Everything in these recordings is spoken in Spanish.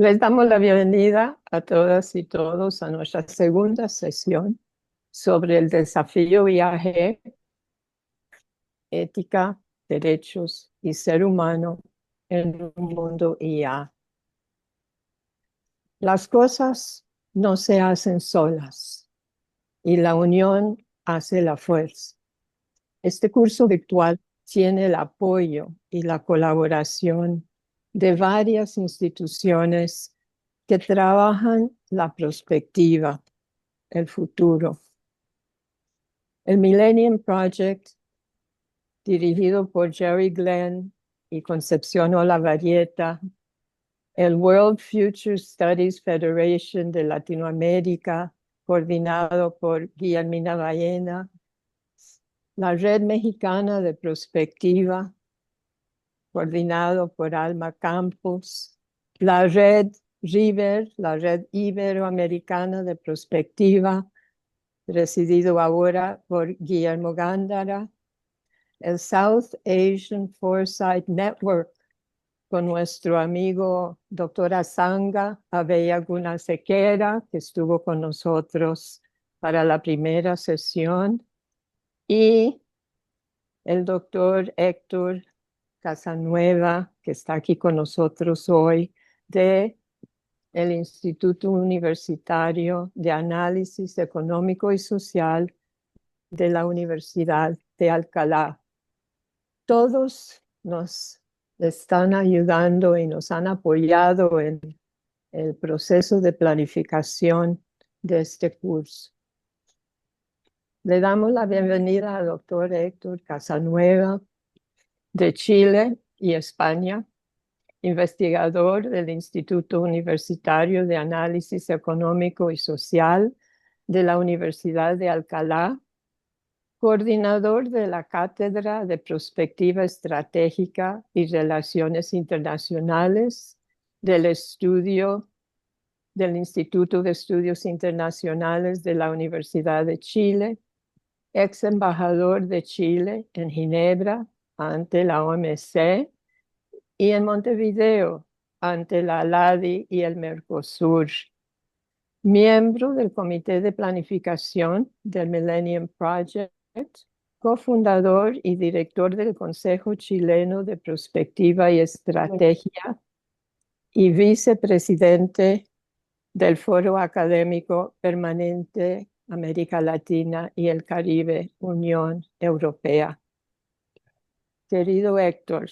Les damos la bienvenida a todas y todos a nuestra segunda sesión sobre el desafío IAG, ética, derechos y ser humano en un mundo IA. Las cosas no se hacen solas y la unión hace la fuerza. Este curso virtual tiene el apoyo y la colaboración de varias instituciones que trabajan la perspectiva, el futuro. El Millennium Project, dirigido por Jerry Glenn y Concepción Olavarrieta, el World Future Studies Federation de Latinoamérica, coordinado por Guillermina Baena, la Red Mexicana de Prospectiva, coordinado por Alma Campos, la Red RIVER, la Red Iberoamericana de Prospectiva, presidido ahora por Guillermo Gándara, el South Asian Foresight Network, con nuestro amigo doctor Asanga Abella Gunasekera, que estuvo con nosotros para la primera sesión, y el doctor Héctor Casanueva, que está aquí con nosotros hoy, de el Instituto Universitario de Análisis Económico y Social de la Universidad de Alcalá. Todos nos están ayudando y nos han apoyado en el proceso de planificación de este curso. Le damos la bienvenida al doctor Héctor Casanueva de Chile y España, investigador del Instituto Universitario de Análisis Económico y Social de la Universidad de Alcalá, coordinador de la Cátedra de Prospectiva Estratégica y Relaciones Internacionales del Instituto de Estudios Internacionales de la Universidad de Chile, ex embajador de Chile en Ginebra ante la OMC y en Montevideo ante la ALADI y el Mercosur. Miembro del Comité de Planificación del Millennium Project, cofundador y director del Consejo Chileno de Prospectiva y Estrategia y vicepresidente del Foro Académico Permanente América Latina y el Caribe, Unión Europea. Querido Héctor,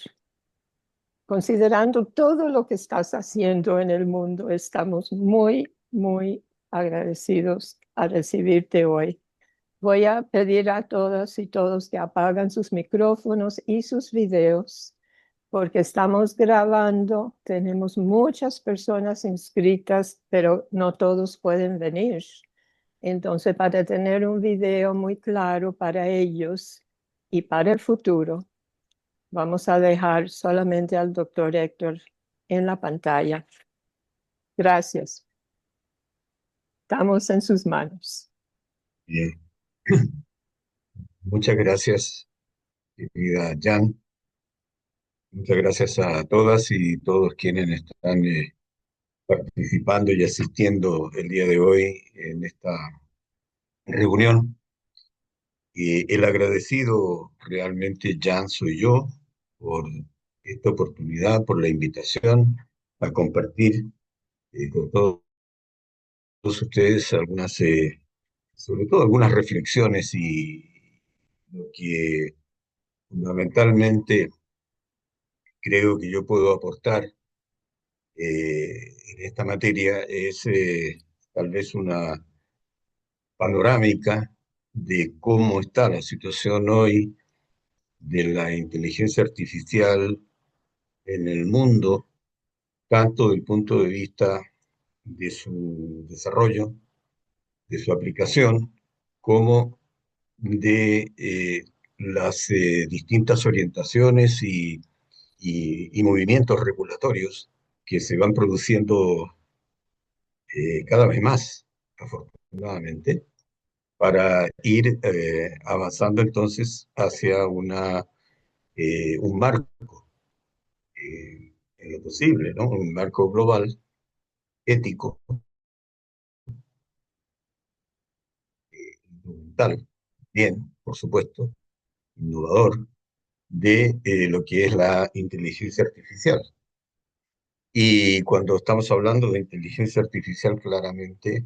considerando todo lo que estás haciendo en el mundo, estamos muy, muy agradecidos a recibirte hoy. Voy a pedir a todas y todos que apagan sus micrófonos y sus videos, porque estamos grabando, tenemos muchas personas inscritas, pero no todos pueden venir. Entonces, para tener un video muy claro para ellos y para el futuro, vamos a dejar solamente al doctor Héctor en la pantalla. Gracias. Estamos en sus manos. Bien, muchas gracias, querida Jan. Muchas gracias a todas y todos quienes están participando y asistiendo el día de hoy en esta reunión. Y el agradecido realmente, Jan, soy yo por esta oportunidad, por la invitación a compartir con todos ustedes algunas, sobre todo algunas reflexiones y lo que fundamentalmente creo que yo puedo aportar en esta materia es tal vez una panorámica de cómo está la situación hoy de la inteligencia artificial en el mundo, tanto desde el punto de vista de su desarrollo, de su aplicación, como de las distintas orientaciones y movimientos regulatorios que se van produciendo cada vez más, afortunadamente, para ir avanzando entonces hacia un marco, en lo posible, ¿no? Un marco global ético, instrumental, bien, por supuesto, innovador, de lo que es la inteligencia artificial. Y cuando estamos hablando de inteligencia artificial, claramente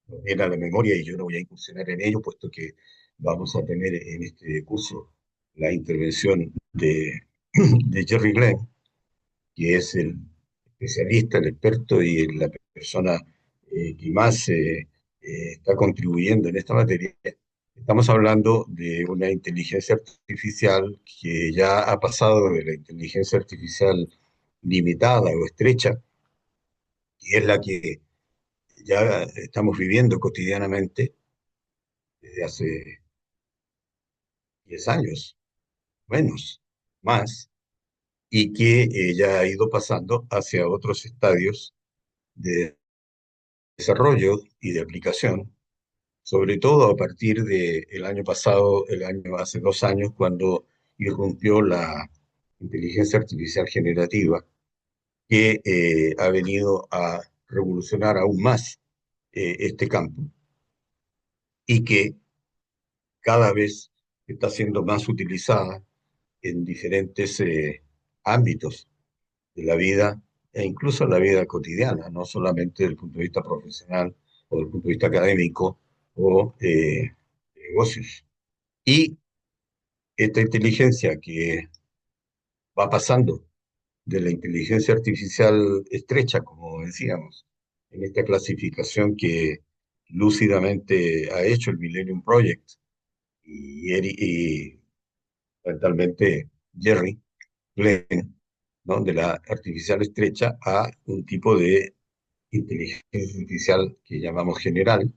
nos viene a la memoria, y yo no voy a incursionar en ello, puesto que vamos a tener en este curso la intervención de Jerry Glenn, que es el especialista, el experto y la persona que más está contribuyendo en esta materia. Estamos hablando de una inteligencia artificial que ya ha pasado de la inteligencia artificial limitada o estrecha, y es la que ya estamos viviendo cotidianamente desde hace 10 años, menos, más, y que ya ha ido pasando hacia otros estadios de desarrollo y de aplicación, sobre todo a partir del año pasado, hace 2 años, cuando irrumpió la inteligencia artificial generativa, que ha venido a revolucionar aún más este campo, y que cada vez está siendo más utilizada en diferentes ámbitos de la vida e incluso en la vida cotidiana, no solamente desde el punto de vista profesional o desde el punto de vista académico o de negocios. Y esta inteligencia que va pasando de la inteligencia artificial estrecha, como decíamos, en esta clasificación que lúcidamente ha hecho el Millennium Project y fundamentalmente Jerry Glenn, ¿no? De la artificial estrecha a un tipo de inteligencia artificial que llamamos general,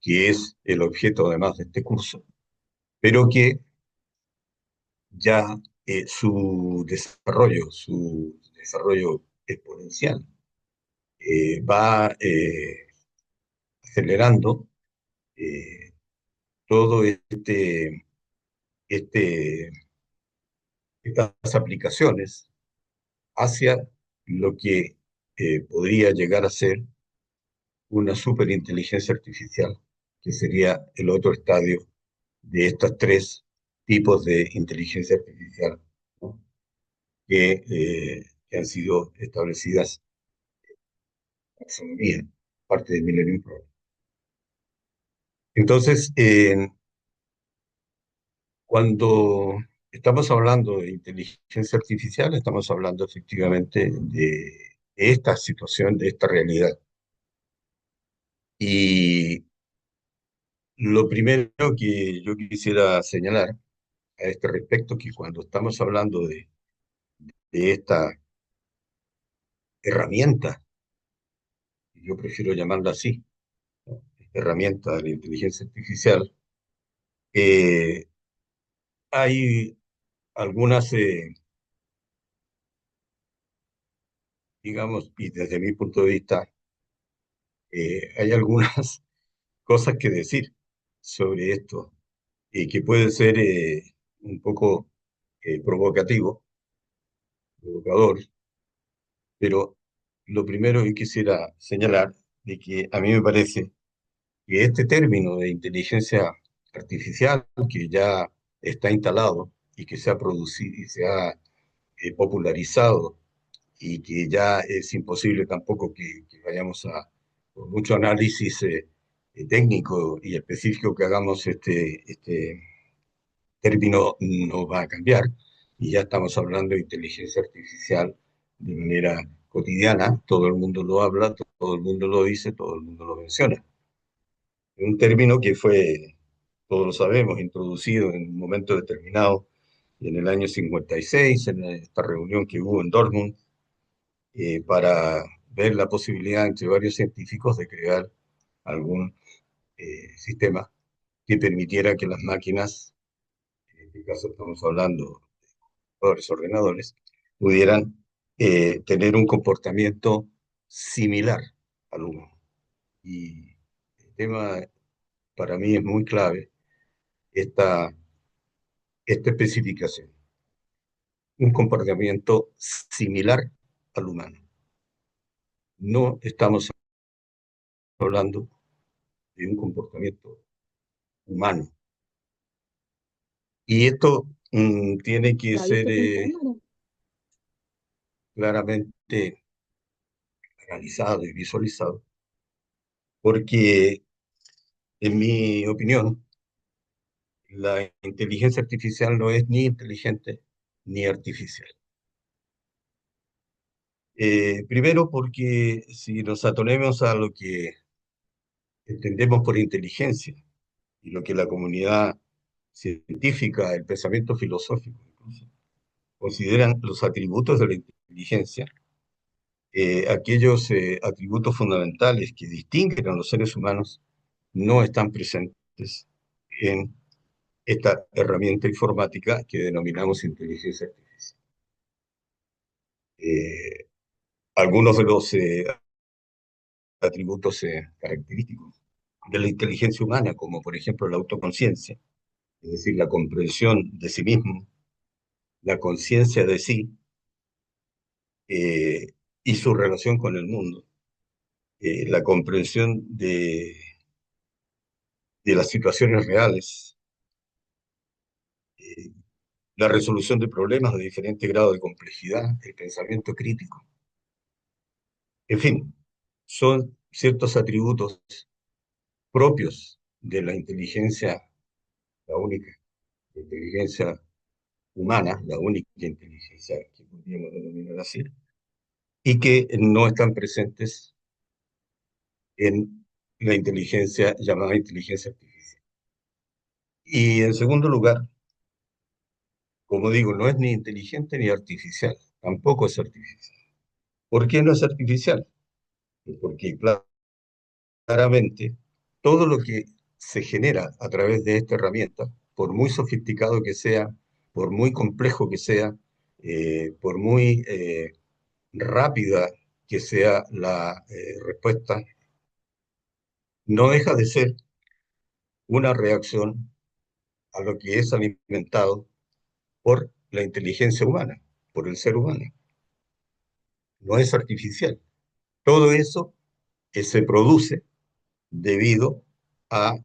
que es el objeto además de este curso, pero que ya su desarrollo exponencial va acelerando eh, todo este, estas aplicaciones hacia lo que podría llegar a ser una superinteligencia artificial, que sería el otro estadio de estos tres tipos de inteligencia artificial, ¿no? Que han sido establecidas en taxonomía, parte del Millennium Project. Entonces, cuando estamos hablando de inteligencia artificial, estamos hablando efectivamente de esta situación, de esta realidad. Y lo primero que yo quisiera señalar a este respecto, que cuando estamos hablando de esta herramienta, yo prefiero llamarla así, ¿no? Herramienta de la inteligencia artificial, eh, hay algunas, digamos, y desde mi punto de vista, hay algunas cosas que decir sobre esto, que puede ser un poco provocador, pero lo primero que quisiera señalar de que a mí me parece que este término de inteligencia artificial, que ya está instalado y que se ha producido y se ha popularizado, y que ya es imposible tampoco que vayamos por mucho análisis técnico y específico que hagamos, este término no va a cambiar, y ya estamos hablando de inteligencia artificial de manera cotidiana, todo el mundo lo habla, todo el mundo lo dice, todo el mundo lo menciona. Un término que fue, todos lo sabemos, introducido en un momento determinado en el año 56, en esta reunión que hubo en Dortmund, para ver la posibilidad entre varios científicos de crear algún sistema que permitiera que las máquinas, en este caso estamos hablando de los ordenadores, pudieran tener un comportamiento similar al humano. Y el tema para mí es muy clave, esta, esta especificación, un comportamiento similar al humano, no estamos hablando de un comportamiento humano. Y esto tiene que Nadie ser se entiende. claramente analizado y visualizado, porque en mi opinión, la inteligencia artificial no es ni inteligente ni artificial. Primero porque si nos atonemos a lo que entendemos por inteligencia y lo que la comunidad científica, el pensamiento filosófico, incluso, consideran los atributos de la inteligencia, aquellos atributos fundamentales que distinguen a los seres humanos no están presentes en esta herramienta informática que denominamos inteligencia artificial. Eh, Algunos de los atributos característicos de la inteligencia humana, como por ejemplo la autoconciencia, es decir, la comprensión de sí mismo, la conciencia de sí eh, y su relación con el mundo, la comprensión de las situaciones reales, eh, la resolución de problemas de diferente grado de complejidad, el pensamiento crítico. En fin, son ciertos atributos propios de la inteligencia, la única inteligencia humana, la única inteligencia que podríamos denominar así, y que no están presentes en la inteligencia llamada inteligencia artificial. Y en segundo lugar, como digo, no es ni inteligente ni artificial, tampoco es artificial. ¿Por qué no es artificial? Porque claramente todo lo que se genera a través de esta herramienta, por muy sofisticado que sea, por muy complejo que sea, por muy rápida que sea la respuesta, no deja de ser una reacción a lo que es alimentado por la inteligencia humana, por el ser humano. No es artificial. Todo eso se produce debido a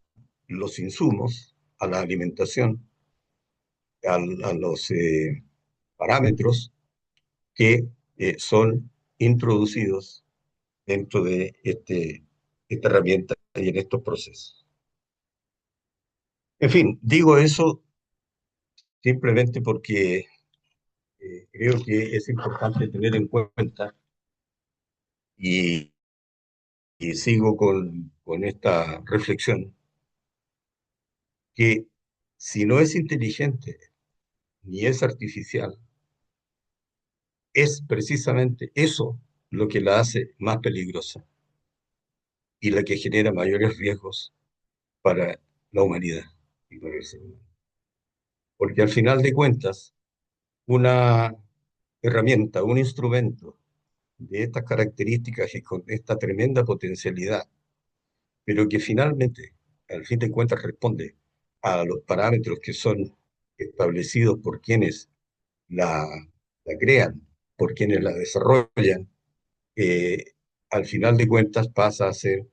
los insumos, a la alimentación, a los parámetros que son introducidos dentro de esta herramienta y en estos procesos. En fin, digo eso simplemente porque creo que es importante tener en cuenta y, y sigo con esta reflexión, que si no es inteligente ni es artificial, es precisamente eso lo que la hace más peligrosa y la que genera mayores riesgos para la humanidad y para el ser humano. Porque al final de cuentas, una herramienta, un instrumento de estas características y con esta tremenda potencialidad, pero que finalmente, al fin de cuentas, responde a los parámetros que son establecidos por quienes la, la crean, por quienes la desarrollan, eh, al final de cuentas pasa a ser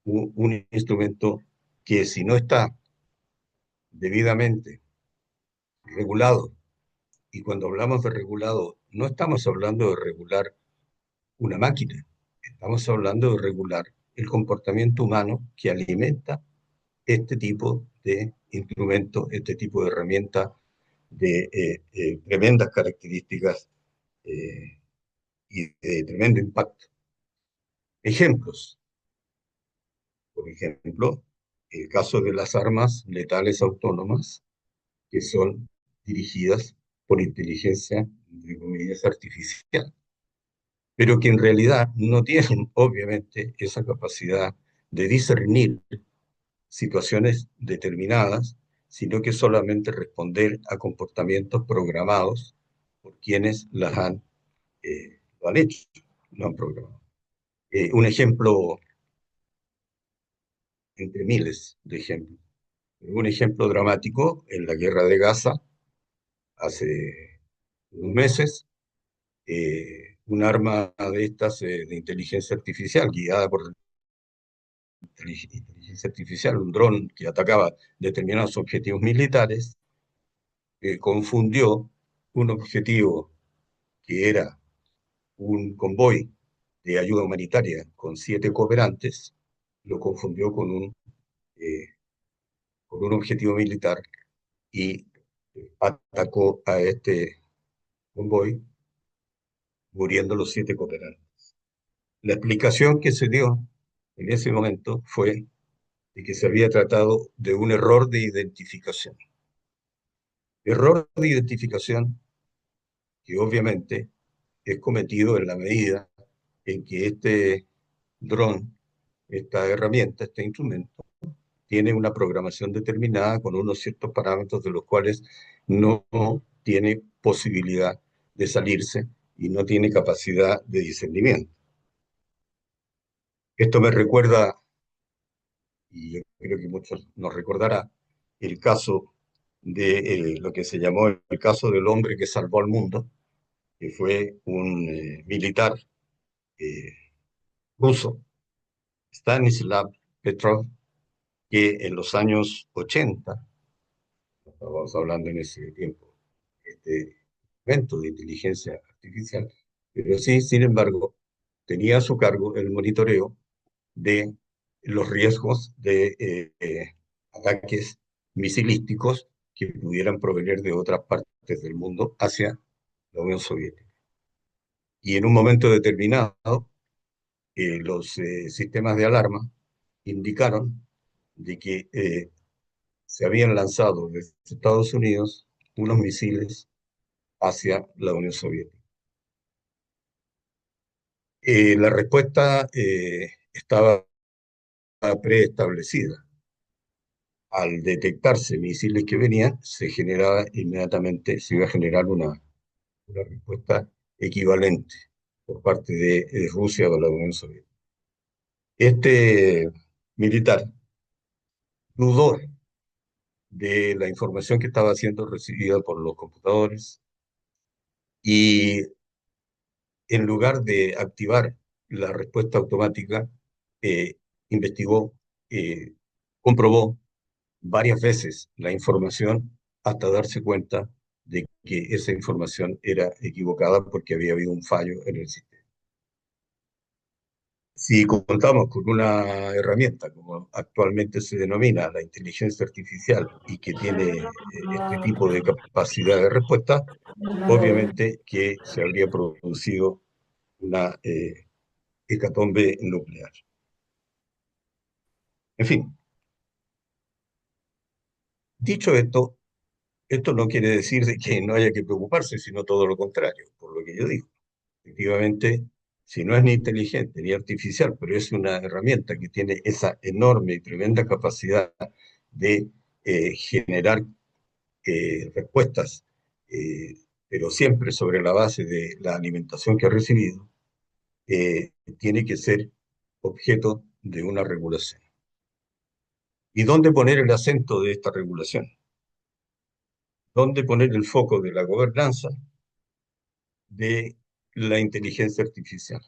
un instrumento que si no está debidamente regulado, y cuando hablamos de regulado, no estamos hablando de regular una máquina, estamos hablando de regular el comportamiento humano que alimenta este tipo de instrumentos, este tipo de herramientas de tremendas características y de tremendo impacto. Ejemplos, por ejemplo, el caso de las armas letales autónomas que son dirigidas por inteligencia, entre comillas, artificial, pero que en realidad no tienen, obviamente, esa capacidad de discernir situaciones determinadas, sino que solamente responder a comportamientos programados por quienes lo han hecho, lo han programado. Un ejemplo entre miles de ejemplos. Un ejemplo dramático en la guerra de Gaza hace unos meses, un arma de estas de inteligencia artificial, guiada por inteligencia artificial, un dron que atacaba determinados objetivos militares, confundió un objetivo que era un convoy de ayuda humanitaria con 7 cooperantes, lo confundió eh, con un objetivo militar y atacó a este convoy, muriendo los 7 cooperantes. La explicación que se dio en ese momento fue de que se había tratado de un error de identificación. Error de identificación que obviamente es cometido en la medida en que este dron, esta herramienta, este instrumento, tiene una programación determinada con unos ciertos parámetros de los cuales no tiene posibilidad de salirse y no tiene capacidad de discernimiento. Esto me recuerda, y yo creo que muchos nos recordará, el caso de lo que se llamó el caso del hombre que salvó al mundo, que fue un militar eh, ruso, Stanislav Petrov, que en los años 80, estábamos hablando en ese tiempo, este evento de inteligencia artificial, pero sí, sin embargo, tenía a su cargo el monitoreo de los riesgos de ataques misilísticos que pudieran provenir de otras partes del mundo hacia la Unión Soviética. Y en un momento determinado, los sistemas de alarma indicaron de que se habían lanzado desde Estados Unidos unos misiles hacia la Unión Soviética. La respuesta estaba preestablecida. Al detectarse misiles que venían, se generaba inmediatamente, se iba a generar una respuesta equivalente por parte de Rusia o la Unión Soviética. Este militar dudó de la información que estaba siendo recibida por los computadores y en lugar de activar la respuesta automática, eh, investigó, eh, comprobó varias veces la información hasta darse cuenta de que esa información era equivocada porque había habido un fallo en el sistema. Si contamos con una herramienta como actualmente se denomina la inteligencia artificial y que tiene este tipo de capacidad de respuesta, obviamente que se habría producido una hecatombe nuclear. En fin, dicho esto, esto no quiere decir de que no haya que preocuparse, sino todo lo contrario, por lo que yo digo. Efectivamente, si no es ni inteligente ni artificial, pero es una herramienta que tiene esa enorme y tremenda capacidad de generar respuestas, eh, pero siempre sobre la base de la alimentación que ha recibido, tiene que ser objeto de una regulación. ¿Y dónde poner el acento de esta regulación? ¿Dónde poner el foco de la gobernanza de la inteligencia artificial?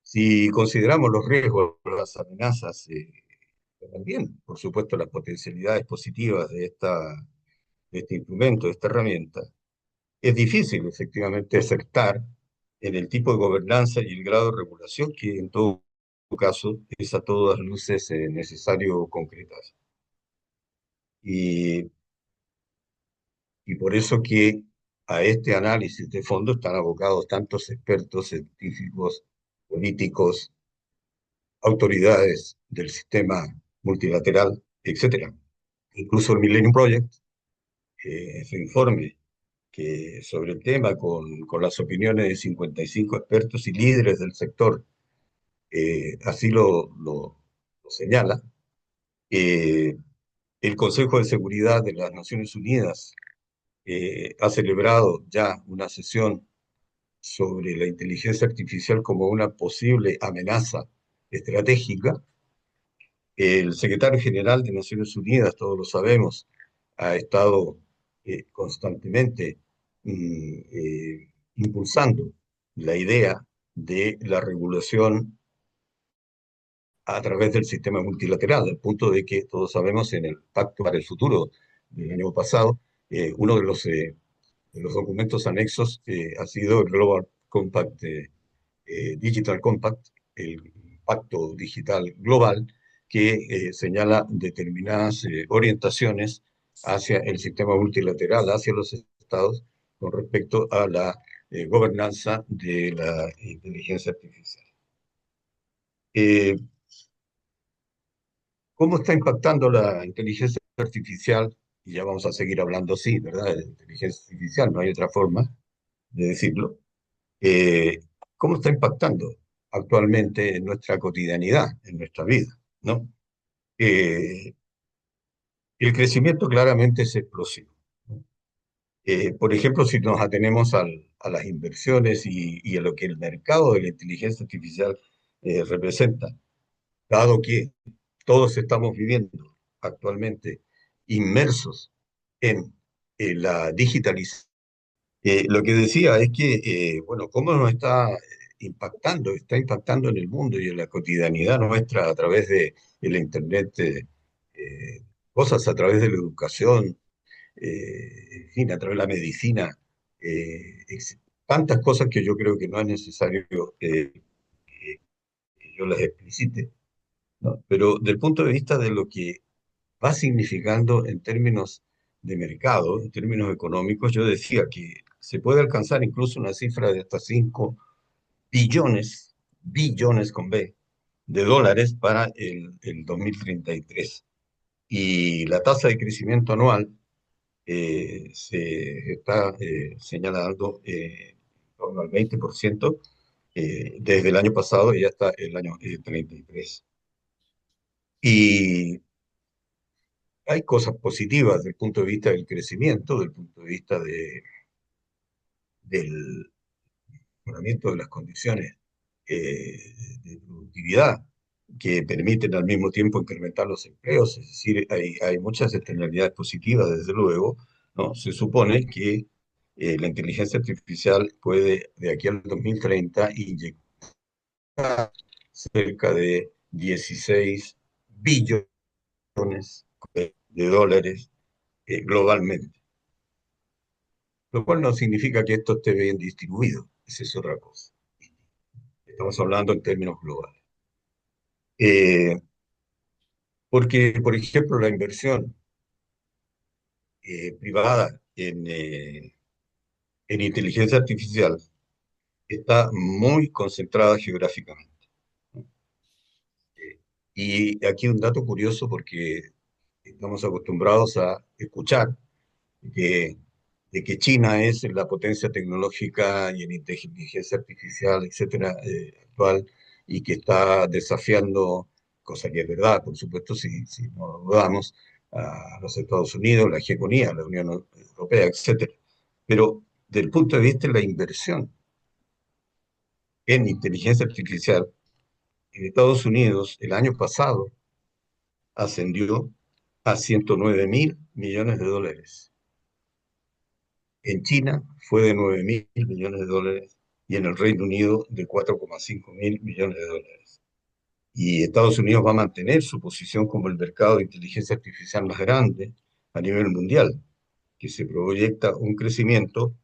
Si consideramos los riesgos, las amenazas, también, por supuesto, las potencialidades positivas de este instrumento, de esta herramienta, es difícil efectivamente acertar en el tipo de gobernanza y el grado de regulación que en todo caso es a todas luces necesario concretar. Y, y por eso que a este análisis de fondo están abocados tantos expertos, científicos, políticos, autoridades del sistema multilateral, etcétera. Incluso el Millennium Project, su informe sobre el tema, con las opiniones de 55 expertos y líderes del sector, así lo señala. Eh, el Consejo de Seguridad de las Naciones Unidas ha celebrado ya una sesión sobre la inteligencia artificial como una posible amenaza estratégica. El secretario general de Naciones Unidas, todos lo sabemos, ha estado constantemente impulsando la idea de la regulación a través del sistema multilateral, al punto de que todos sabemos en el Pacto para el Futuro del año pasado, uno de los documentos anexos ha sido el Global Compact, Digital Compact, el Pacto Digital Global, que señala determinadas orientaciones hacia el sistema multilateral, hacia los estados, con respecto a la gobernanza de la inteligencia artificial. Eh, ¿Cómo está impactando la inteligencia artificial? Y ya vamos a seguir hablando así, ¿verdad? De inteligencia artificial, no hay otra forma de decirlo. Eh, ¿Cómo está impactando actualmente en nuestra cotidianidad, en nuestra vida, ¿no? Eh, el crecimiento claramente es explosivo, ¿no? Por ejemplo, si nos atenemos a las inversiones y a lo que el mercado de la inteligencia artificial representa, dado que todos estamos viviendo actualmente inmersos en la digitalización. Lo que decía es que, bueno, cómo nos está impactando en el mundo y en la cotidianidad nuestra a través de el Internet, eh, cosas a través de la educación, en fin, a través de la medicina, tantas cosas que yo creo que no es necesario que yo las explicite, ¿no? Pero del punto de vista de lo que va significando en términos de mercado, en términos económicos, yo decía que se puede alcanzar incluso una cifra de hasta 5 billones, billones con B, de dólares para el 2033. Y la tasa de crecimiento anual se está señalando en torno al 20% desde el año pasado y hasta el año 33. Y hay cosas positivas desde el punto de vista del crecimiento, desde el punto de vista del mejoramiento de las condiciones de productividad que permiten al mismo tiempo incrementar los empleos, es decir, hay muchas externalidades positivas, desde luego, ¿no? Se supone que la inteligencia artificial puede, de aquí al 2030, inyectar cerca de 16 billones de dólares globalmente, lo cual no significa que esto esté bien distribuido, esa es otra cosa. Estamos hablando en términos globales. Eh, Porque, por ejemplo, la inversión privada en inteligencia artificial está muy concentrada geográficamente, ¿no? Y aquí un dato curioso porque estamos acostumbrados a escuchar que, de que China es la potencia tecnológica y en inteligencia artificial, etcétera, actual, y que está desafiando, cosa que es verdad, por supuesto, si no lo dudamos, a los Estados Unidos, la hegemonía, la Unión Europea, etcétera. Pero desde el punto de vista de la inversión en inteligencia artificial, en Estados Unidos el año pasado ascendió a 109.000 millones de dólares. En China fue de 9.000 millones de dólares y en el Reino Unido de 4,5 mil millones de dólares. Y Estados Unidos va a mantener su posición como el mercado de inteligencia artificial más grande a nivel mundial, que se proyecta un crecimiento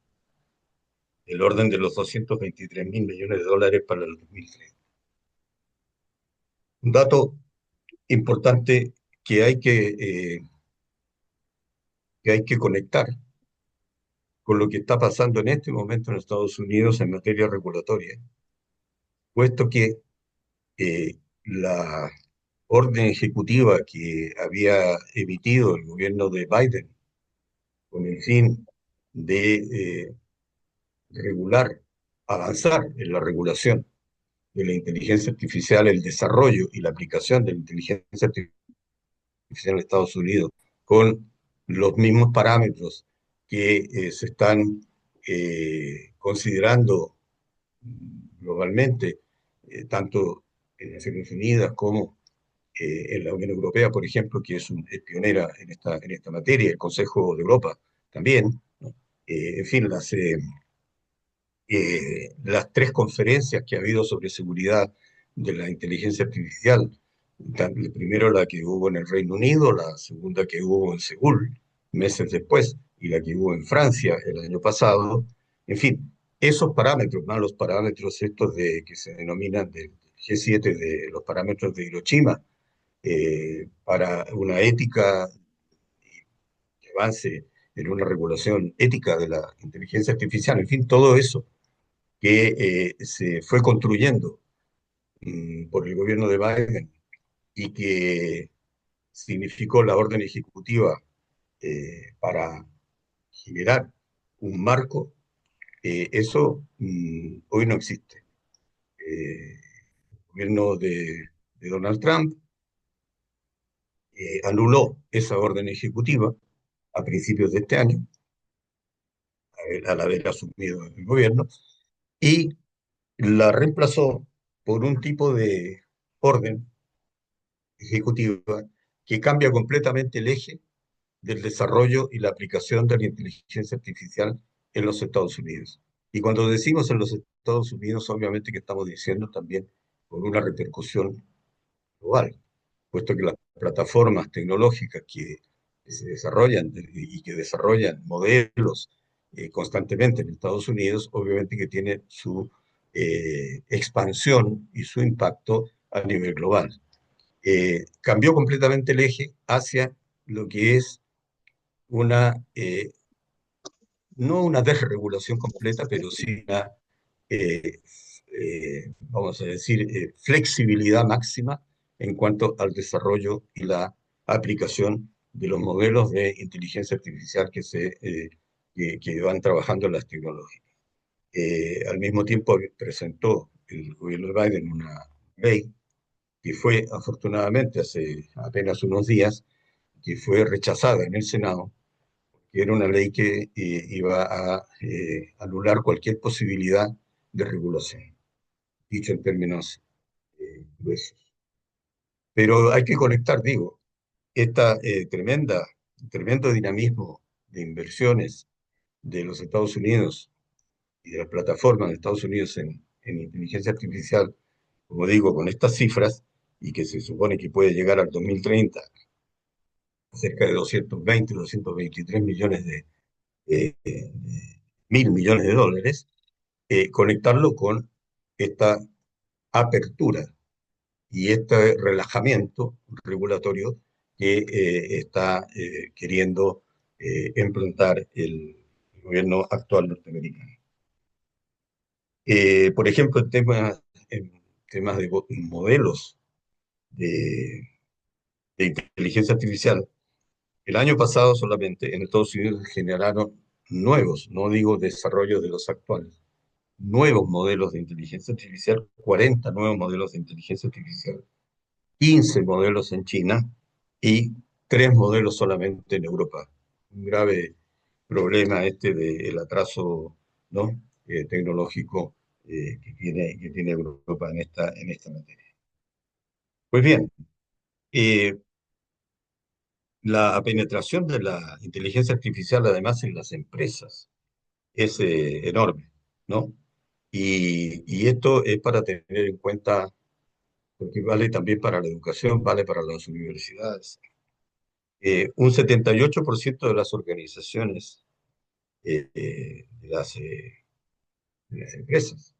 del orden de los 223.000 millones de dólares para el 2030. Un dato importante que que hay que conectar con lo que está pasando en este momento en Estados Unidos en materia regulatoria, puesto que la orden ejecutiva que había emitido el gobierno de Biden con el fin de regular, avanzar en la regulación de la inteligencia artificial, el desarrollo y la aplicación de la inteligencia artificial en Estados Unidos con los mismos parámetros que se están considerando globalmente, tanto en Naciones Unidas como en la Unión Europea, por ejemplo, que es pionera en esta materia, el Consejo de Europa también, ¿no? En fin, las tres conferencias que ha habido sobre seguridad de la inteligencia artificial, primero la que hubo en el Reino Unido, la segunda que hubo en Seúl meses después y la que hubo en Francia el año pasado, en fin, esos parámetros, más los parámetros estos que se denominan del G7, de los parámetros de Hiroshima, para una ética que avance en una regulación ética de la inteligencia artificial, en fin, todo eso que se fue construyendo por el gobierno de Biden y que significó la orden ejecutiva para generar un marco, eso hoy no existe. El gobierno de Donald Trump anuló esa orden ejecutiva a principios de este año, al haber asumido el gobierno, y la reemplazó por un tipo de orden ejecutiva que cambia completamente el eje del desarrollo y la aplicación de la inteligencia artificial en los Estados Unidos. Y cuando decimos en los Estados Unidos, obviamente que estamos diciendo también con una repercusión global, puesto que las plataformas tecnológicas que se desarrollan y que desarrollan modelos constantemente en Estados Unidos, obviamente que tiene su expansión y su impacto a nivel global. Cambió completamente el eje hacia lo que es una, no una desregulación completa, pero sí una, eh, vamos a decir, flexibilidad máxima en cuanto al desarrollo y la aplicación de los modelos de inteligencia artificial que van trabajando en las tecnologías. Al mismo tiempo presentó el gobierno de Biden una ley que fue afortunadamente hace apenas unos días, que fue rechazada en el Senado, que era una ley que iba a anular cualquier posibilidad de regulación, dicho en términos gruesos. Pero hay que conectar, digo, esta tremendo dinamismo de inversiones de los Estados Unidos y de las plataformas de Estados Unidos en inteligencia artificial, como digo, con estas cifras, y que se supone que puede llegar al 2030 a cerca de 220, 223 millones de mil millones de dólares, conectarlo con esta apertura y este relajamiento regulatorio que está queriendo implantar el gobierno actual norteamericano. Por ejemplo, en temas de modelos de, de inteligencia artificial, el año pasado solamente en Estados Unidos generaron nuevos, no digo desarrollo de los actuales, nuevos modelos de inteligencia artificial, 40 nuevos modelos de inteligencia artificial, 15 modelos en China y 3 modelos solamente en Europa. Un grave problema este del atraso, ¿no? Tecnológico que tiene Europa en esta materia. Pues bien, eh, la penetración de la inteligencia artificial además en las empresas es enorme, ¿no? Y esto es para tener en cuenta, porque vale también para la educación, vale para las universidades. Un 78% de las organizaciones de las empresas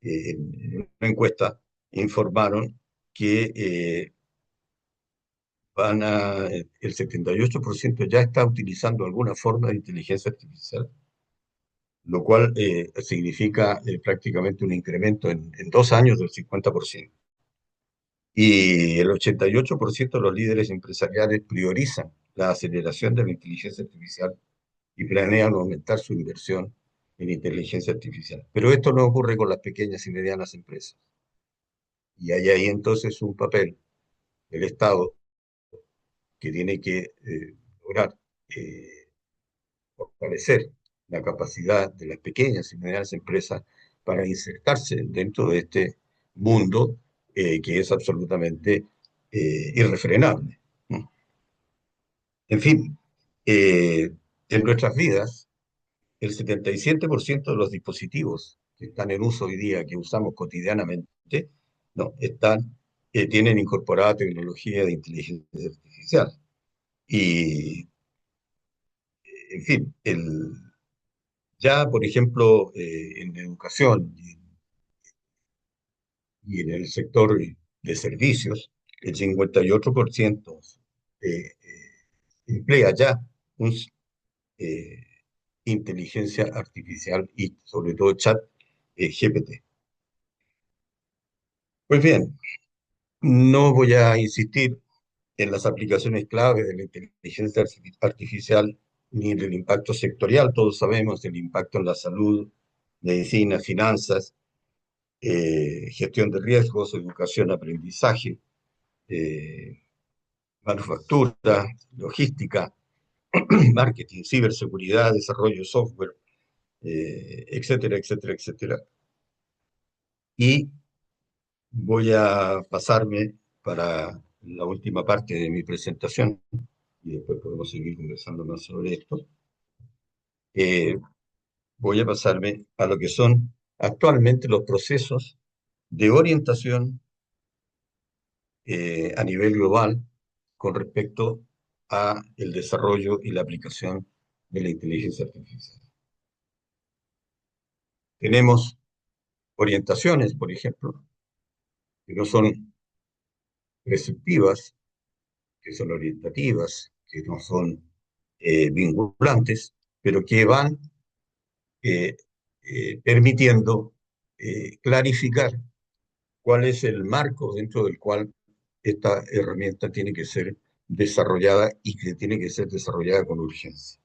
en una encuesta informaron que el 78% ya está utilizando alguna forma de inteligencia artificial, lo cual significa prácticamente un incremento en 2 años del 50%. Y el 88% de los líderes empresariales priorizan la aceleración de la inteligencia artificial y planean aumentar su inversión en inteligencia artificial. Pero esto no ocurre con las pequeñas y medianas empresas. Y hay ahí entonces un papel del Estado que tiene que lograr eh, fortalecer la capacidad de las pequeñas y medianas empresas para insertarse dentro de este mundo que es absolutamente irrefrenable, ¿no? En fin, en nuestras vidas el 77% de los dispositivos que están en uso hoy día, que usamos cotidianamente, no, tienen incorporada tecnología de inteligencia artificial. Y, en fin, ya, por ejemplo, en educación y en el sector de servicios, el 58% emplea ya un, eh, inteligencia artificial y sobre todo chat GPT. Pues bien, no voy a insistir en las aplicaciones clave de la inteligencia artificial ni en el impacto sectorial. Todos sabemos del impacto en la salud, medicina, finanzas, gestión de riesgos, educación, aprendizaje, eh, manufactura, logística, marketing, ciberseguridad, desarrollo de software, etcétera, etcétera, etcétera. Y voy a pasarme para la última parte de mi presentación, y después podemos seguir conversando más sobre esto. Eh, Voy a pasarme a lo que son actualmente los procesos de orientación a nivel global con respecto a el desarrollo y la aplicación de la inteligencia artificial. Tenemos orientaciones, por ejemplo, que no son preceptivas, que son orientativas, que no son vinculantes, pero que van eh, permitiendo clarificar cuál es el marco dentro del cual esta herramienta tiene que ser desarrollada y que tiene que ser desarrollada con urgencia.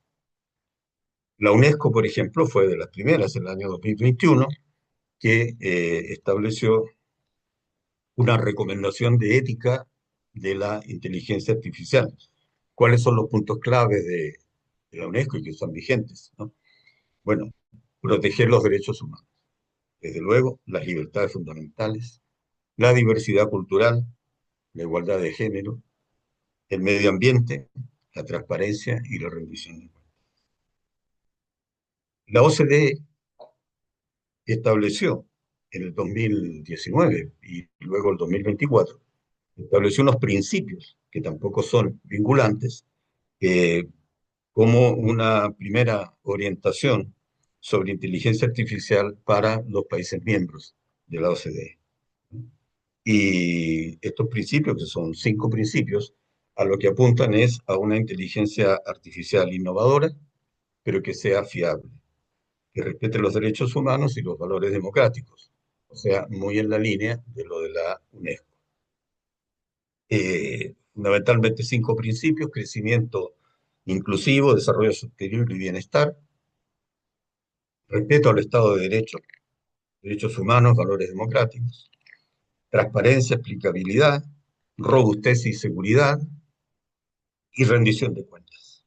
La UNESCO, por ejemplo, fue de las primeras en el año 2021 que estableció una recomendación de ética de la inteligencia artificial. ¿Cuáles son los puntos clave de la UNESCO y que son vigentes, ¿no? Bueno, proteger los derechos humanos. Desde luego, las libertades fundamentales, la diversidad cultural, la igualdad de género, el medio ambiente, la transparencia y la rendición de cuentas. La OCDE estableció en el 2019 y luego el 2024, estableció unos principios que tampoco son vinculantes, como una primera orientación sobre inteligencia artificial para los países miembros de la OCDE. Y estos principios, que son 5 principios, a lo que apuntan es a una inteligencia artificial innovadora, pero que sea fiable, que respete los derechos humanos y los valores democráticos, o sea, muy en la línea de lo de la UNESCO. Fundamentalmente 5 principios: crecimiento inclusivo, desarrollo sostenible y bienestar, respeto al Estado de Derecho, derechos humanos, valores democráticos, transparencia, explicabilidad, robustez y seguridad, y rendición de cuentas.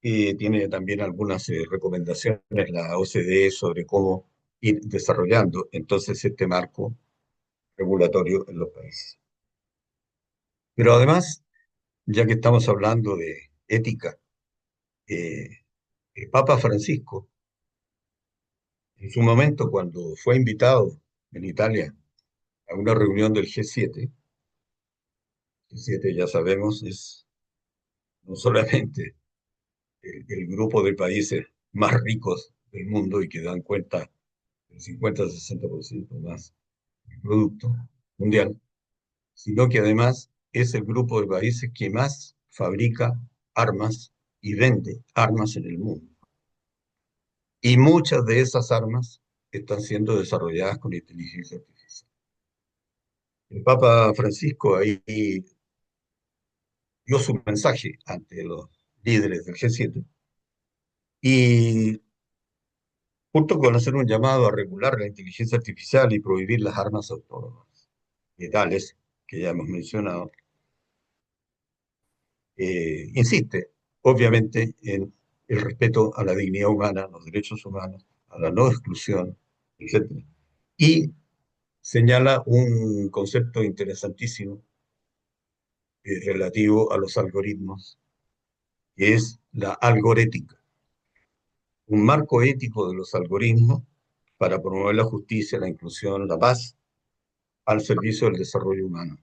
Tiene también algunas recomendaciones la OCDE sobre cómo ir desarrollando entonces este marco regulatorio en los países. Pero además, ya que estamos hablando de ética, eh, el Papa Francisco, en su momento, cuando fue invitado en Italia a una reunión del G7, G7 ya sabemos es no solamente el grupo de países más ricos del mundo y que dan cuenta del 50-60% más del producto mundial, sino que además es el grupo de países que más fabrica armas y vende armas en el mundo. Y muchas de esas armas están siendo desarrolladas con inteligencia artificial. El Papa Francisco ahí dio su mensaje ante los líderes del G7 y junto con hacer un llamado a regular la inteligencia artificial y prohibir las armas autónomas, letales, que ya hemos mencionado, insiste, obviamente, en el respeto a la dignidad humana, a los derechos humanos, a la no exclusión, etc. Y señala un concepto interesantísimo relativo a los algoritmos, que es la algorética. un marco ético de los algoritmos para promover la justicia, la inclusión, la paz al servicio del desarrollo humano.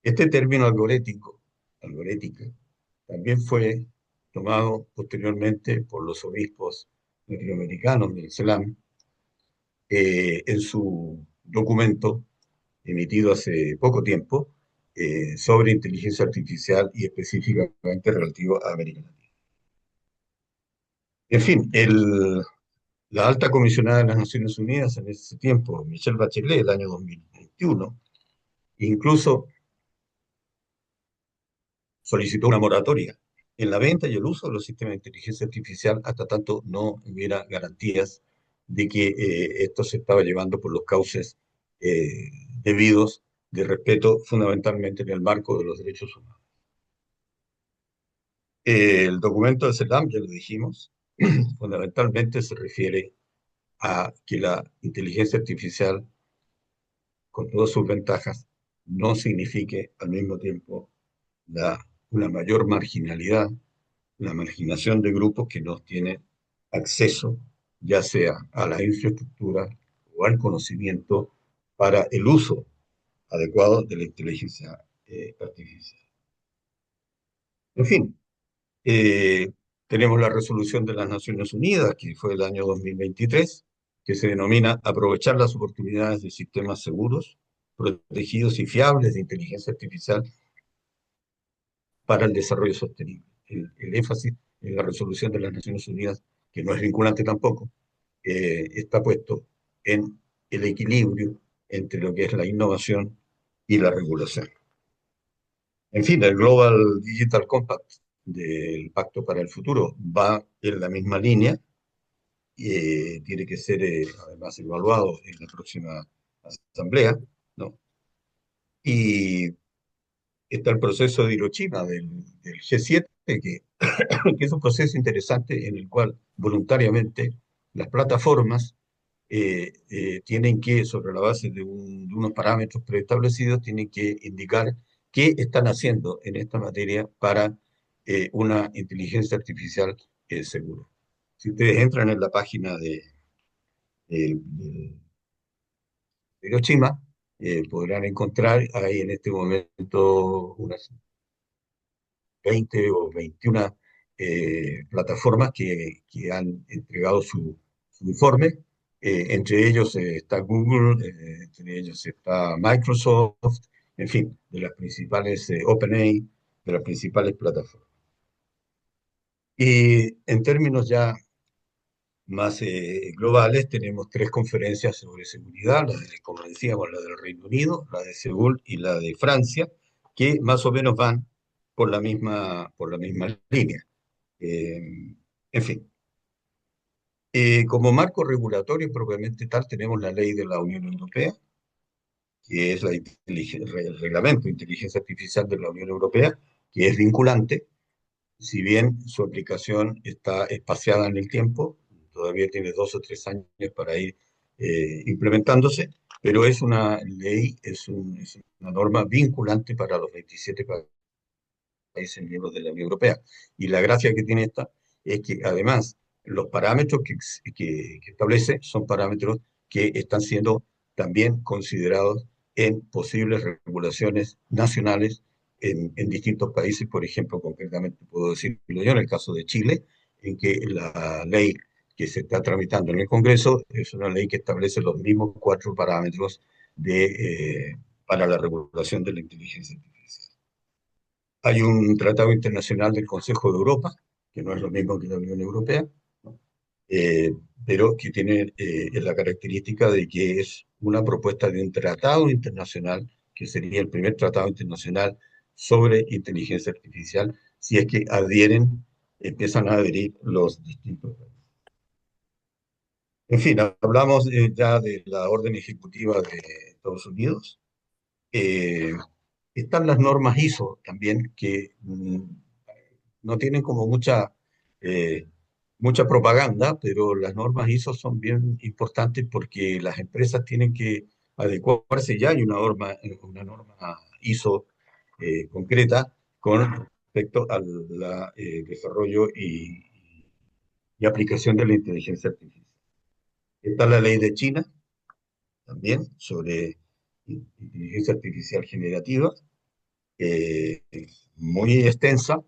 Este término algorética, también fue tomado posteriormente por los obispos latinoamericanos del Islam en su documento emitido hace poco tiempo sobre inteligencia artificial y específicamente relativo a América Latina. En fin, la alta comisionada de las Naciones Unidas en ese tiempo, Michelle Bachelet, el año 2021, incluso solicitó una moratoria en la venta y el uso de los sistemas de inteligencia artificial hasta tanto no hubiera garantías de que esto se estaba llevando por los cauces debidos de respeto fundamentalmente en el marco de los derechos humanos. El documento de CELAM, ya lo dijimos, fundamentalmente se refiere a que la inteligencia artificial, con todas sus ventajas, no signifique al mismo tiempo la, una mayor marginalidad, la marginación de grupos que no tienen acceso, ya sea a la infraestructura o al conocimiento para el uso adecuado de la inteligencia artificial. En fin, eh, tenemos la resolución de las Naciones Unidas, que fue el año 2023, que se denomina aprovechar las oportunidades de sistemas seguros, protegidos y fiables de inteligencia artificial para el desarrollo sostenible. El énfasis en la resolución de las Naciones Unidas, que no es vinculante tampoco, está puesto en el equilibrio entre lo que es la innovación y la regulación. En fin, el Global Digital Compact del Pacto para el Futuro va en la misma línea y tiene que ser además evaluado en la próxima asamblea, ¿no? Y está el proceso de Hiroshima del G7, que es un proceso interesante en el cual voluntariamente las plataformas tienen que, sobre la base de unos parámetros preestablecidos, tienen que indicar qué están haciendo en esta materia para una inteligencia artificial segura. Si ustedes entran en la página de Hiroshima, podrán encontrar ahí en este momento unas 20 o 21 plataformas que han entregado su informe. Entre ellos está Google, entre ellos está Microsoft, en fin, de las principales OpenAI, de las principales plataformas. Y en términos ya más globales, tenemos tres conferencias sobre seguridad, como decíamos, la del Reino Unido, la de Seúl y la de Francia, que más o menos van por la misma línea. En fin, como marco regulatorio propiamente tal, tenemos la ley de la Unión Europea, que es el reglamento de inteligencia artificial de la Unión Europea, que es vinculante, si bien su aplicación está espaciada en el tiempo, todavía tiene 2 o 3 años para ir implementándose, pero es una ley, es una norma vinculante para los 27 países miembros de la Unión Europea. Y la gracia que tiene esta es que además los parámetros que establece son parámetros que están siendo también considerados en posibles regulaciones nacionales en distintos países. Por ejemplo, concretamente puedo decirlo yo en el caso de Chile, en que la ley que se está tramitando en el Congreso es una ley que establece los mismos 4 parámetros para la regulación de la inteligencia artificial. Hay un tratado internacional del Consejo de Europa, que no es lo mismo que la Unión Europea, ¿no? Eh, pero que tiene la característica de que es una propuesta de un tratado internacional, que sería el primer tratado internacional sobre inteligencia artificial, si es que empiezan a adherir los distintos países. En fin, hablamos ya de la orden ejecutiva de Estados Unidos. Eh, Están las normas ISO también, que no tienen como eh, mucha propaganda, pero las normas ISO son bien importantes porque las empresas tienen que adecuarse. Ya hay una norma ISO concreta con respecto al desarrollo y aplicación de la inteligencia artificial. Está la ley de China, también, sobre inteligencia artificial generativa, muy extensa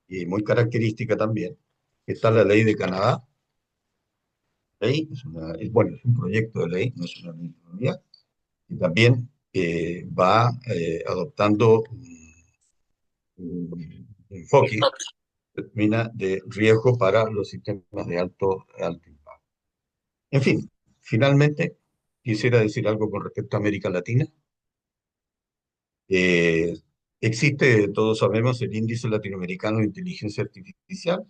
y muy característica también. Está la ley de Canadá. Ley bueno, es un proyecto de ley, no es una ley todavía, y también va adoptando un enfoque determina de riesgo para los sistemas de alto impacto. En fin, finalmente, quisiera decir algo con respecto a América Latina. Eh, Existe, todos sabemos, el Índice Latinoamericano de Inteligencia Artificial,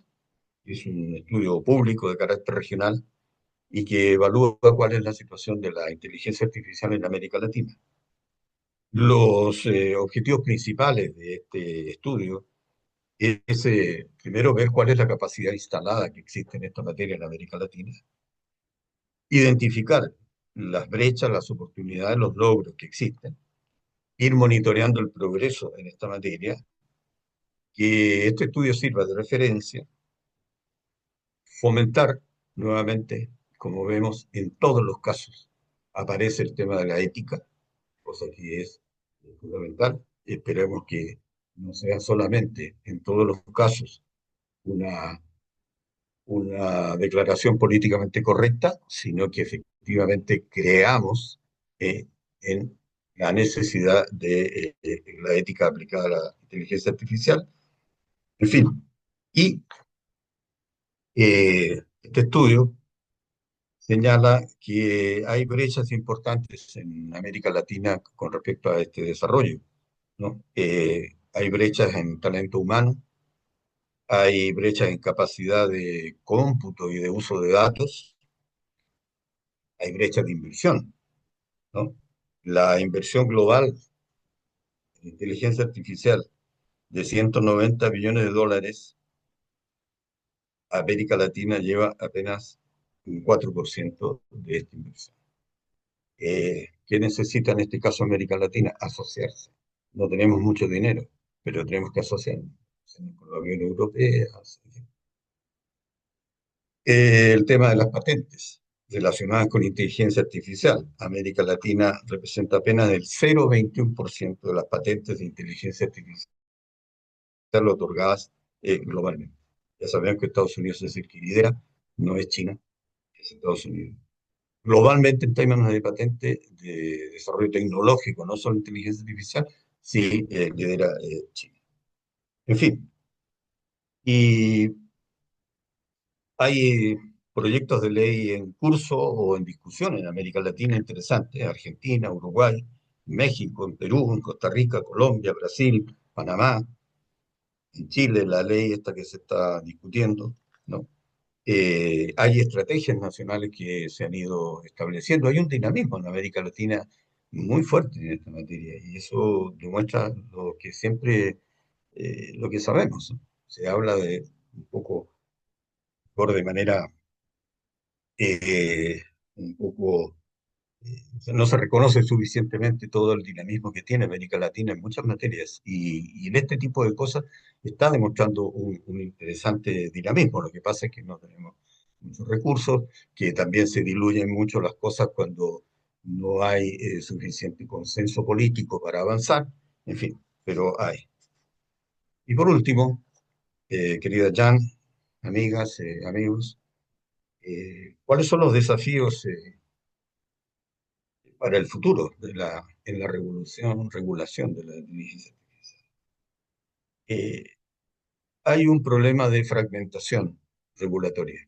que es un estudio público de carácter regional y que evalúa cuál es la situación de la inteligencia artificial en América Latina. Los objetivos principales de este estudio es, primero, ver cuál es la capacidad instalada que existe en esta materia en América Latina, identificar las brechas, las oportunidades, los logros que existen, ir monitoreando el progreso en esta materia, que este estudio sirva de referencia, fomentar nuevamente, como vemos en todos los casos, aparece el tema de la ética, cosa que es fundamental. Esperemos que no sea solamente en todos los casos una declaración políticamente correcta, sino que efectivamente creamos en la necesidad de la ética aplicada a la inteligencia artificial. En fin, y este estudio señala que hay brechas importantes en América Latina con respecto a este desarrollo, ¿no? Hay brechas en talento humano, hay brechas en capacidad de cómputo y de uso de datos, hay brechas de inversión, ¿no? La inversión global en inteligencia artificial de 190 billones de dólares, América Latina lleva apenas un 4% de esta inversión. ¿Qué necesita en este caso América Latina? Asociarse. No tenemos mucho dinero, pero tenemos que asociarnos con la Unión Europea. El tema de las patentes relacionadas con inteligencia artificial. América Latina representa apenas el 0,21% de las patentes de inteligencia artificial otorgadas globalmente. Ya sabemos que Estados Unidos es el que lidera, no es China, es Estados Unidos. Globalmente, en términos de patente de desarrollo tecnológico, no solo inteligencia artificial, sí lidera China. En fin, y hay proyectos de ley en curso o en discusión en América Latina interesantes: Argentina, Uruguay, México, en Perú, en Costa Rica, Colombia, Brasil, Panamá, en Chile, la ley esta que se está discutiendo, ¿no? Hay estrategias nacionales que se han ido estableciendo. Hay un dinamismo en América Latina muy fuerte en esta materia y eso demuestra lo que siempre, lo que sabemos, ¿no? Se habla de un poco, por de manera un poco, no se reconoce suficientemente todo el dinamismo que tiene América Latina en muchas materias y en este tipo de cosas está demostrando un interesante dinamismo. Lo que pasa es que no tenemos muchos recursos, que también se diluyen mucho las cosas cuando no hay suficiente consenso político para avanzar, en fin, pero hay. Y por último, querida Jan, amigas, amigos, ¿cuáles son los desafíos para el futuro en la regulación de la inteligencia artificial? Eh, Hay un problema de fragmentación regulatoria.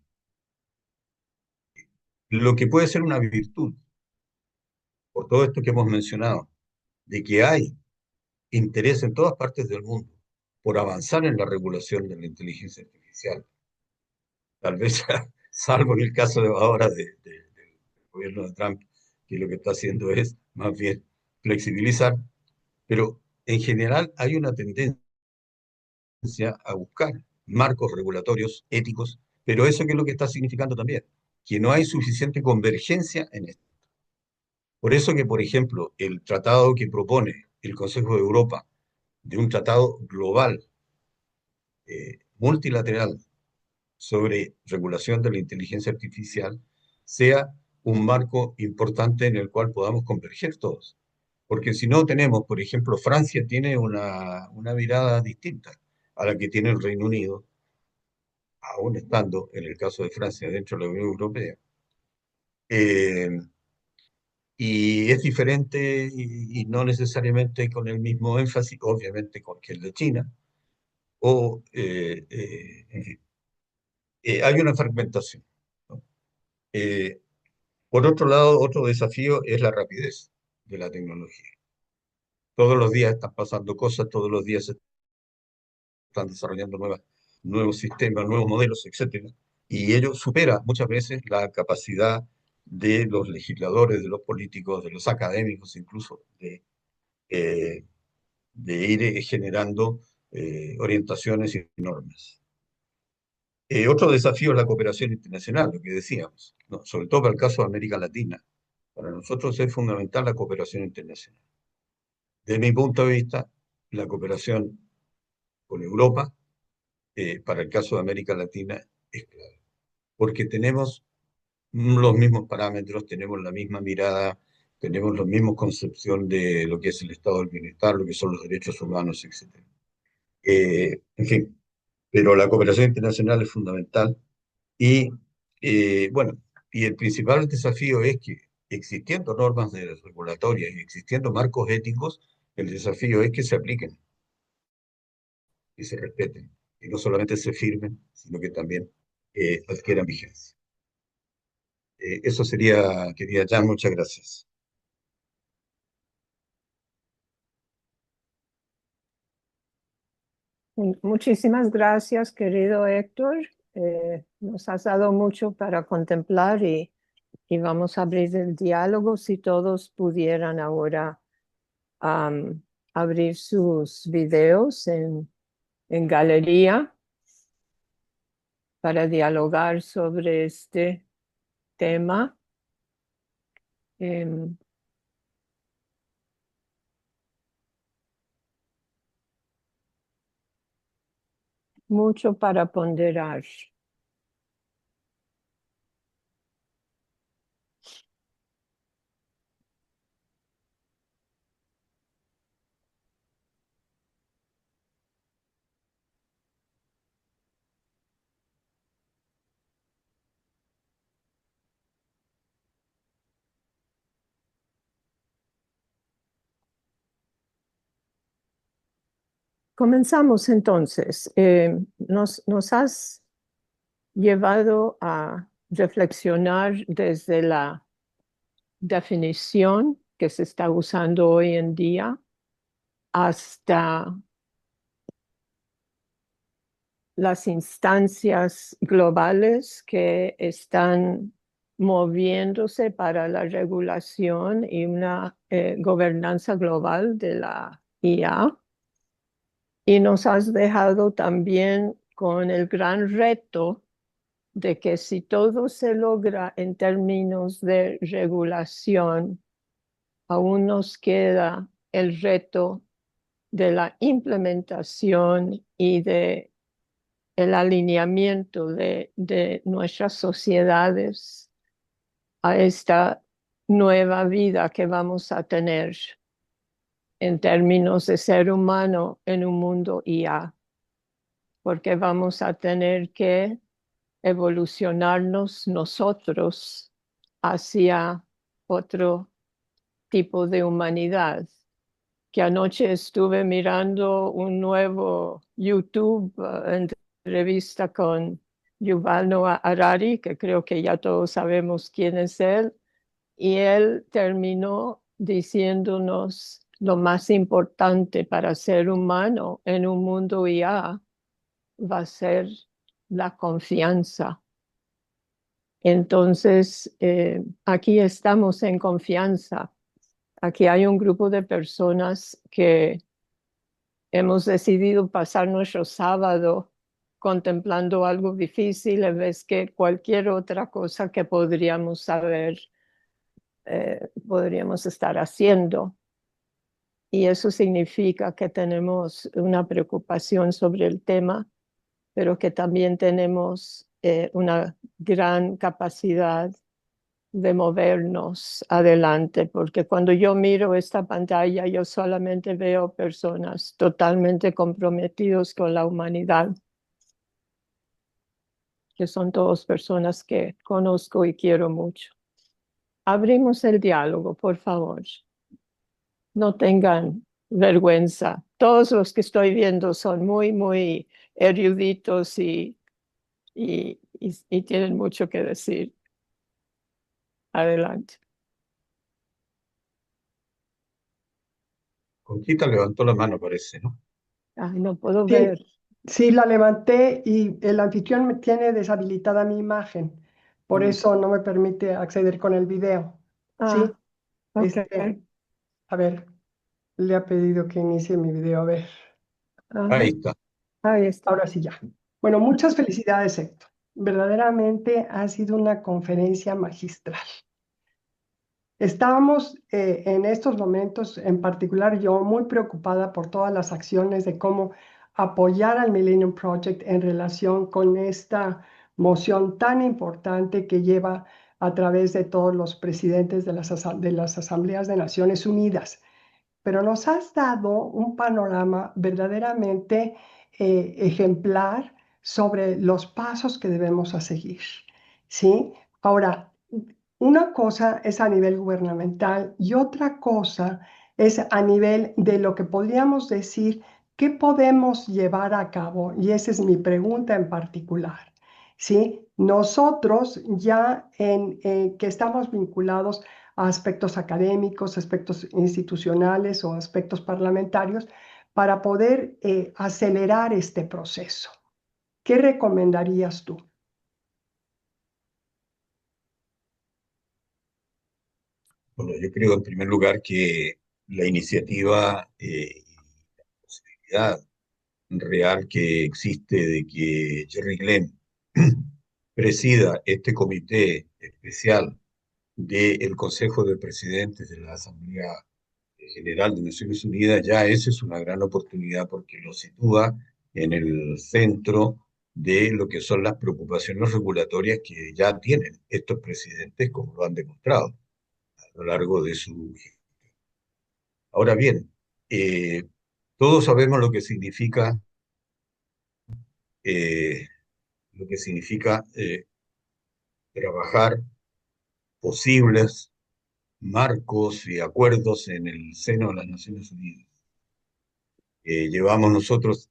Lo que puede ser una virtud, por todo esto que hemos mencionado, de que hay interés en todas partes del mundo por avanzar en la regulación de la inteligencia artificial. Tal vez, salvo en el caso de ahora del gobierno de Trump, que lo que está haciendo es más bien flexibilizar, pero en general hay una tendencia a buscar marcos regulatorios éticos, pero eso qué es lo que está significando también, que no hay suficiente convergencia en esto. Por eso que, por ejemplo, el tratado que propone el Consejo de Europa de un tratado global, multilateral, sobre regulación de la inteligencia artificial sea un marco importante en el cual podamos converger todos. Porque si no tenemos, por ejemplo, Francia tiene una mirada distinta a la que tiene el Reino Unido, aún estando, en el caso de Francia, dentro de la Unión Europea. Eh, y es diferente y no necesariamente con el mismo énfasis, obviamente, con que el de China, en fin, hay una fragmentación, ¿no? Eh, por otro lado, otro desafío es la rapidez de la tecnología. Todos los días están pasando cosas, todos los días se están desarrollando nuevos sistemas, nuevos modelos, etcétera. Y ello supera muchas veces la capacidad de los legisladores, de los políticos, de los académicos, incluso eh, de ir generando orientaciones y normas. Otro desafío es la cooperación internacional, lo que decíamos, ¿no? Sobre todo para el caso de América Latina. Para nosotros es fundamental la cooperación internacional. Desde mi punto de vista, la cooperación con Europa, para el caso de América Latina, es clave, porque tenemos los mismos parámetros, tenemos la misma mirada, tenemos la misma concepción de lo que es el estado del bienestar, lo que son los derechos humanos, etc. En fin, pero la cooperación internacional es fundamental y, bueno, y el principal desafío es que existiendo normas regulatorias y existiendo marcos éticos, el desafío es que se apliquen y se respeten, y no solamente se firmen, sino que también adquieran vigencia. Eso sería, querida Jan, muchas gracias. Muchísimas gracias, querido Héctor. Nos has dado mucho para contemplar y vamos a abrir el diálogo si todos pudieran ahora am, abrir sus videos en galería para dialogar sobre este tema. Em, Mucho para ponderar. Comenzamos entonces. Nos has llevado a reflexionar desde la definición que se está usando hoy en día hasta las instancias globales que están moviéndose para la regulación y una gobernanza global de la IA. Y nos has dejado también con el gran reto de que si todo se logra en términos de regulación, aún nos queda el reto de la implementación y de el alineamiento de nuestras sociedades a esta nueva vida que vamos a tener en términos de ser humano en un mundo IA, porque vamos a tener que evolucionarnos nosotros hacia otro tipo de humanidad. Que anoche estuve mirando un nuevo YouTube, entrevista con Yuval Noah Harari, que creo que ya todos sabemos quién es él, y él terminó diciéndonos lo más importante para ser humano en un mundo IA va a ser la confianza. Entonces, aquí estamos en confianza. Aquí hay un grupo de personas que hemos decidido pasar nuestro sábado contemplando algo difícil en vez que cualquier otra cosa que podríamos saber, podríamos estar haciendo. Y eso significa que tenemos una preocupación sobre el tema, pero que también tenemos una gran capacidad de movernos adelante, porque cuando yo miro esta pantalla, yo solamente veo personas totalmente comprometidos con la humanidad, que son todas personas que conozco y quiero mucho. Abrimos el diálogo, por favor. No tengan vergüenza. Todos los que estoy viendo son muy, muy eruditos y tienen mucho que decir. Adelante. Conchita levantó la mano, parece, ¿no? Ay, no puedo ver. Sí, sí, la levanté y el anfitrión me tiene deshabilitada mi imagen. Por Mm. eso no me permite acceder con el video. Ah, Sí, ok. a ver, le ha pedido que inicie mi video. A ver, Ajá. Ahí está. Ahí está. ahora sí ya. Bueno, muchas felicidades, Héctor. Verdaderamente ha sido una conferencia magistral. Estábamos en estos momentos, en particular yo, muy preocupada por todas las acciones de cómo apoyar al Millennium Project en relación con esta moción tan importante que lleva a través de todos los presidentes de de las asambleas de Naciones Unidas. Pero nos has dado un panorama verdaderamente ejemplar sobre los pasos que debemos a seguir, ¿sí? Ahora, una cosa es a nivel gubernamental y otra cosa es a nivel de lo que podríamos decir qué podemos llevar a cabo, y esa es mi pregunta en particular, ¿sí? Nosotros ya que estamos vinculados a aspectos académicos, aspectos institucionales o aspectos parlamentarios para poder acelerar este proceso. ¿Qué recomendarías tú? Bueno, yo creo en primer lugar que la iniciativa y la posibilidad real que existe de que Jerry Glenn presida este comité especial del Consejo de Presidentes de la Asamblea General de Naciones Unidas, ya esa es una gran oportunidad porque lo sitúa en el centro de lo que son las preocupaciones regulatorias que ya tienen estos presidentes, como lo han demostrado a lo largo de su... Ahora bien, todos sabemos eh, lo que significa trabajar posibles marcos y acuerdos en el seno de las Naciones Unidas. Llevamos nosotros,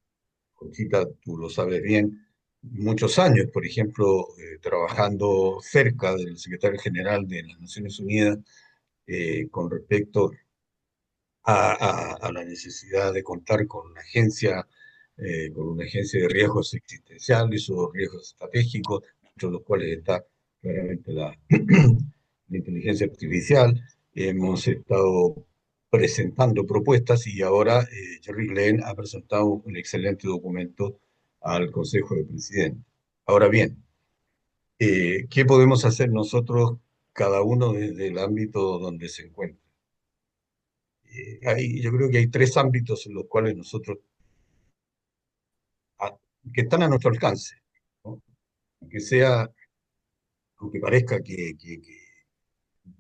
Conchita, tú lo sabes bien, muchos años, por ejemplo, trabajando cerca del secretario general de las Naciones Unidas con respecto a la necesidad de contar con una agencia de riesgos existenciales o riesgos estratégicos, entre los cuales está claramente la inteligencia artificial. Hemos estado presentando propuestas y ahora Jerry Glenn ha presentado un excelente documento al Consejo de Presidentes. Ahora bien, ¿qué podemos hacer nosotros, cada uno desde el ámbito donde se encuentra? Yo creo que hay tres ámbitos en los cuales nosotros, a- que están a nuestro alcance, ¿no? Aunque sea, aunque parezca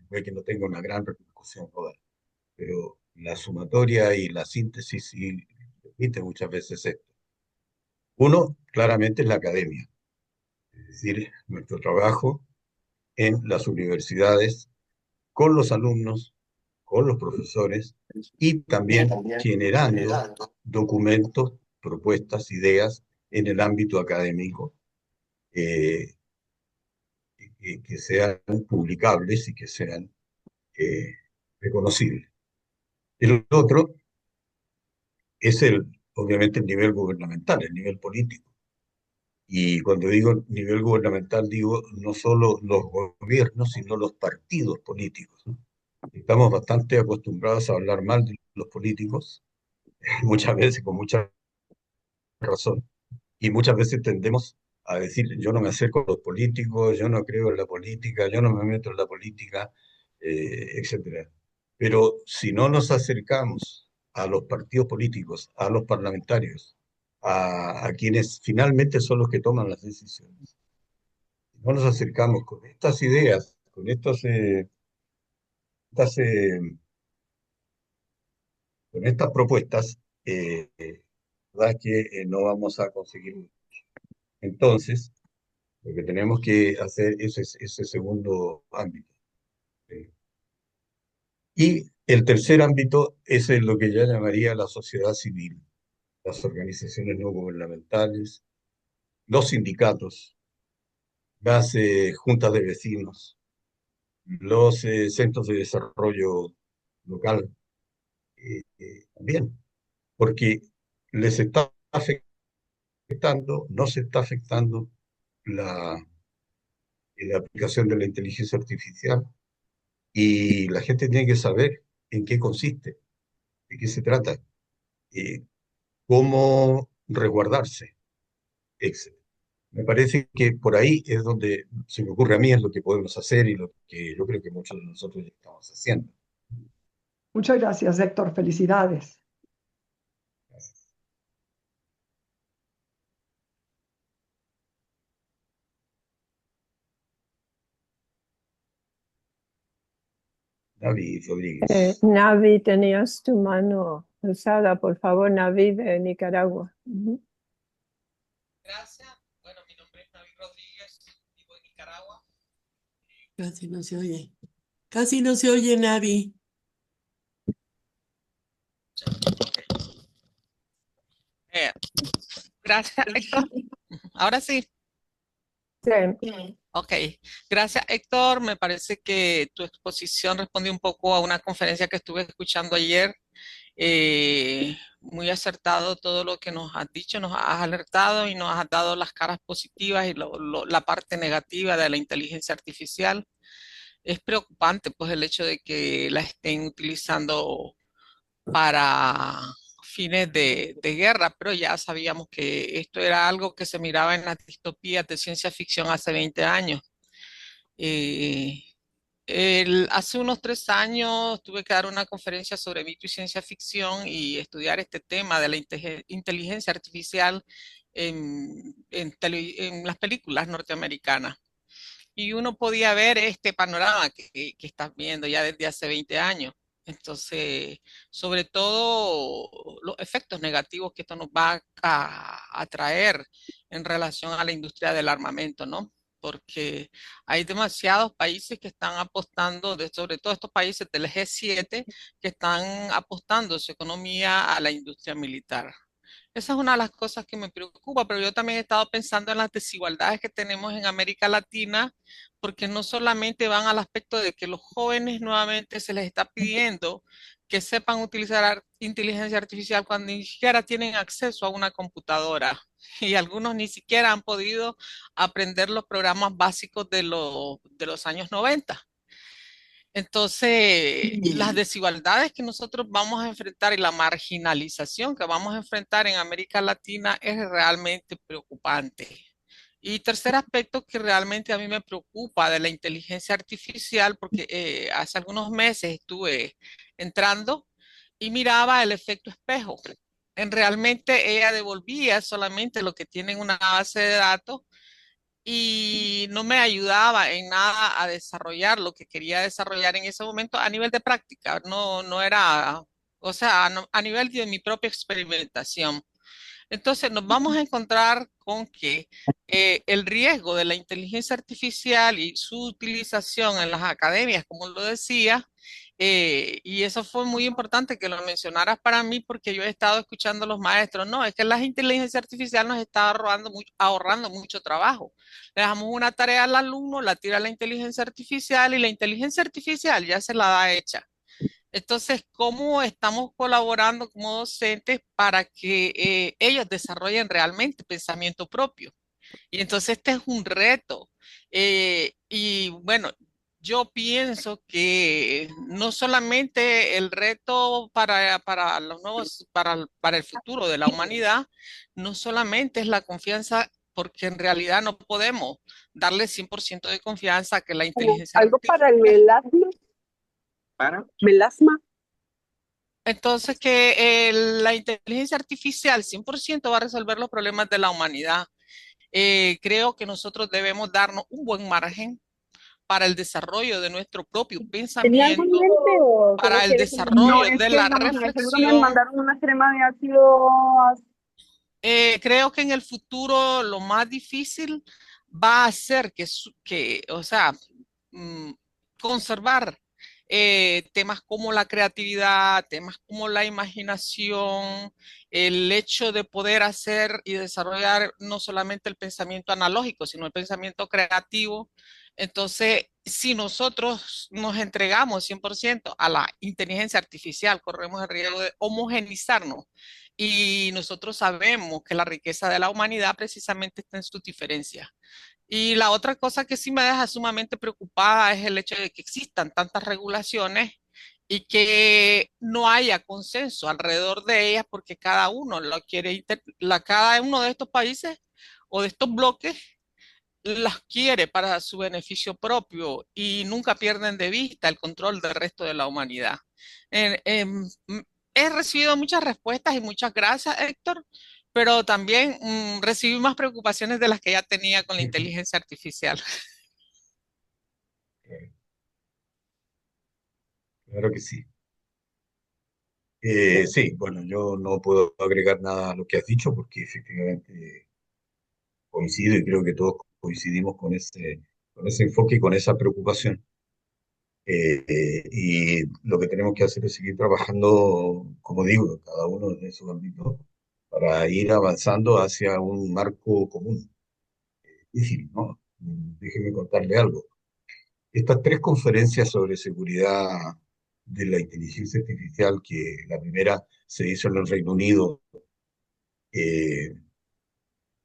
puede que no tenga una gran repercusión global, pero la sumatoria y la síntesis sí permite muchas veces esto. Uno, claramente, es la academia, es decir, nuestro trabajo en las universidades, con los alumnos, con los profesores y también generando documentos, propuestas, ideas en el ámbito académico eh, que sean publicables y que sean eh, reconocibles. El otro es obviamente el nivel gubernamental, el nivel político. Y cuando digo nivel gubernamental, digo no solo los gobiernos, sino los partidos políticos, ¿no? Estamos bastante acostumbrados a hablar mal de los políticos, muchas veces con mucha razón, y muchas veces tendemos a decir, yo no me acerco a los políticos, yo no creo en la política, yo no me meto en la política, etcétera. Pero si no nos acercamos a los partidos políticos, a los parlamentarios, a quienes finalmente son los que toman las decisiones, no nos acercamos con estas ideas, con estas, con estas propuestas, verdad que no vamos a conseguir mucho. Entonces, lo que tenemos que hacer es ese segundo ámbito. ¿Sí? Y el tercer ámbito es en lo que ya llamaría la sociedad civil, las organizaciones no gubernamentales, los sindicatos, las juntas de vecinos, los centros de desarrollo local, también, porque les está afectando, no se está afectando la, la aplicación de la inteligencia artificial y la gente tiene que saber en qué consiste, de qué se trata, eh, cómo resguardarse, etc. Me parece que por ahí es donde se me ocurre a mí, es lo que podemos hacer y lo que yo creo que muchos de nosotros ya estamos haciendo. Muchas gracias, Héctor. Felicidades. David Rodríguez. Navi, tenías tu mano alzada, por favor, Navi de Nicaragua. Ujú. Gracias. Bueno, mi nombre es David Rodríguez, vivo en Nicaragua. Casi no se oye. Casi no se oye, Navi. Eh, gracias, Héctor. Ahora sí. Sí. Ok. Gracias, Héctor. Me parece que tu exposición responde un poco a una conferencia que estuve escuchando ayer. Muy acertado todo lo que nos has dicho, nos has alertado y nos has dado las caras positivas y la parte negativa de la inteligencia artificial. Es preocupante, pues, el hecho de que la estén utilizando para fines de guerra, pero ya sabíamos que esto era algo que se miraba en las distopías de ciencia ficción hace 20 años. Eh, hace unos 3 años tuve que dar una conferencia sobre mito y ciencia ficción y estudiar este tema de la inteligencia artificial en las películas norteamericanas. Y uno podía ver este panorama que estás viendo ya desde hace 20 años. Entonces, sobre todo los efectos negativos que esto nos va a traer en relación a la industria del armamento, ¿no? Porque hay demasiados países que están apostando, sobre todo estos países del G7, que están apostando su economía a la industria militar. Esa es una de las cosas que me preocupa, pero yo también he estado pensando en las desigualdades que tenemos en América Latina, porque no solamente van al aspecto de que los jóvenes nuevamente se les está pidiendo que sepan utilizar inteligencia artificial cuando ni siquiera tienen acceso a una computadora y algunos ni siquiera han podido aprender los programas básicos de los años 90. Entonces, las desigualdades que nosotros vamos a enfrentar y la marginalización que vamos a enfrentar en América Latina es realmente preocupante. Y tercer aspecto que realmente a mí me preocupa de la inteligencia artificial, porque hace algunos meses estuve entrando y miraba el efecto espejo. Realmente ella devolvía solamente lo que tiene en una base de datos y no me ayudaba en nada a desarrollar lo que quería desarrollar en ese momento a nivel de práctica, no era, o sea, a nivel de mi propia experimentación. Entonces nos vamos a encontrar con que el riesgo de la inteligencia artificial y su utilización en las academias, como lo decía, y eso fue muy importante que lo mencionaras para mí porque yo he estado escuchando a los maestros, no, es que la inteligencia artificial nos está ahorrando mucho trabajo. Le dejamos una tarea al alumno, la tira la inteligencia artificial y la inteligencia artificial ya se la da hecha. Entonces, ¿cómo estamos colaborando como docentes para que ellos desarrollen realmente pensamiento propio? Y entonces este es un reto. Y bueno, yo pienso que no solamente el reto para los nuevos, para el futuro de la humanidad, no solamente es la confianza, porque en realidad no podemos darle 100% de confianza a que la inteligencia Algo para el artificial. melasma, melasma. Entonces, que la inteligencia artificial 100% va a resolver los problemas de la humanidad. Creo que nosotros debemos darnos un buen margen para el desarrollo de nuestro propio ¿Tenía algún pensamiento, mente o solo para el quieres una? No, desarrollo es de que, la digamos, en el centro me reflexión. mandaron una crema de ácido. Creo que en el futuro lo más difícil va a ser o sea, mm, conservar temas como la creatividad, temas como la imaginación, el hecho de poder hacer y desarrollar no solamente el pensamiento analógico, sino el pensamiento creativo. Entonces, si nosotros nos entregamos 100% a la inteligencia artificial, corremos el riesgo de homogenizarnos y nosotros sabemos que la riqueza de la humanidad precisamente está en sus diferencias. Y la otra cosa que sí me deja sumamente preocupada es el hecho de que existan tantas regulaciones y que no haya consenso alrededor de ellas porque cada uno lo quiere, cada uno de estos países o de estos bloques las quiere para su beneficio propio y nunca pierden de vista el control del resto de la humanidad. En- en- m- He recibido muchas respuestas y muchas gracias, Héctor, pero también recibí más preocupaciones de las que ya tenía con la inteligencia artificial. Claro que sí. Sí, bueno, yo no puedo agregar nada a lo que has dicho porque efectivamente coincido y creo que todos coincidimos con ese enfoque y con esa preocupación. Y lo que tenemos que hacer es seguir trabajando, como digo, cada uno en su ámbito, para ir avanzando hacia un marco común. Difícil, ¿no? Déjeme contarle algo. Estas tres conferencias sobre seguridad de la inteligencia artificial, que la primera se hizo en el Reino Unido, eh,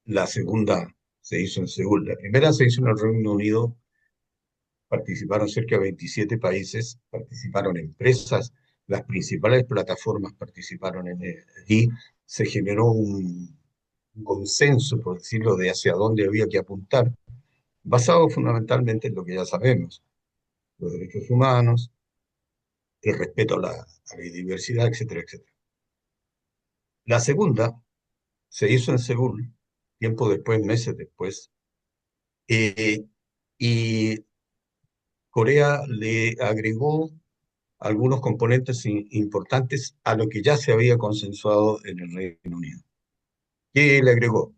la segunda se hizo en Seúl, la primera se hizo en el Reino Unido, participaron cerca de 27 países, participaron empresas, las principales plataformas participaron allí, se generó un consenso, por decirlo, de hacia dónde había que apuntar, basado fundamentalmente en lo que ya sabemos, los derechos humanos, el respeto a a la diversidad, etcétera, etcétera. La segunda se hizo en Seúl, tiempo después, meses después, eh, y Corea le agregó algunos componentes importantes a lo que ya se había consensuado en el Reino Unido. ¿Qué le agregó?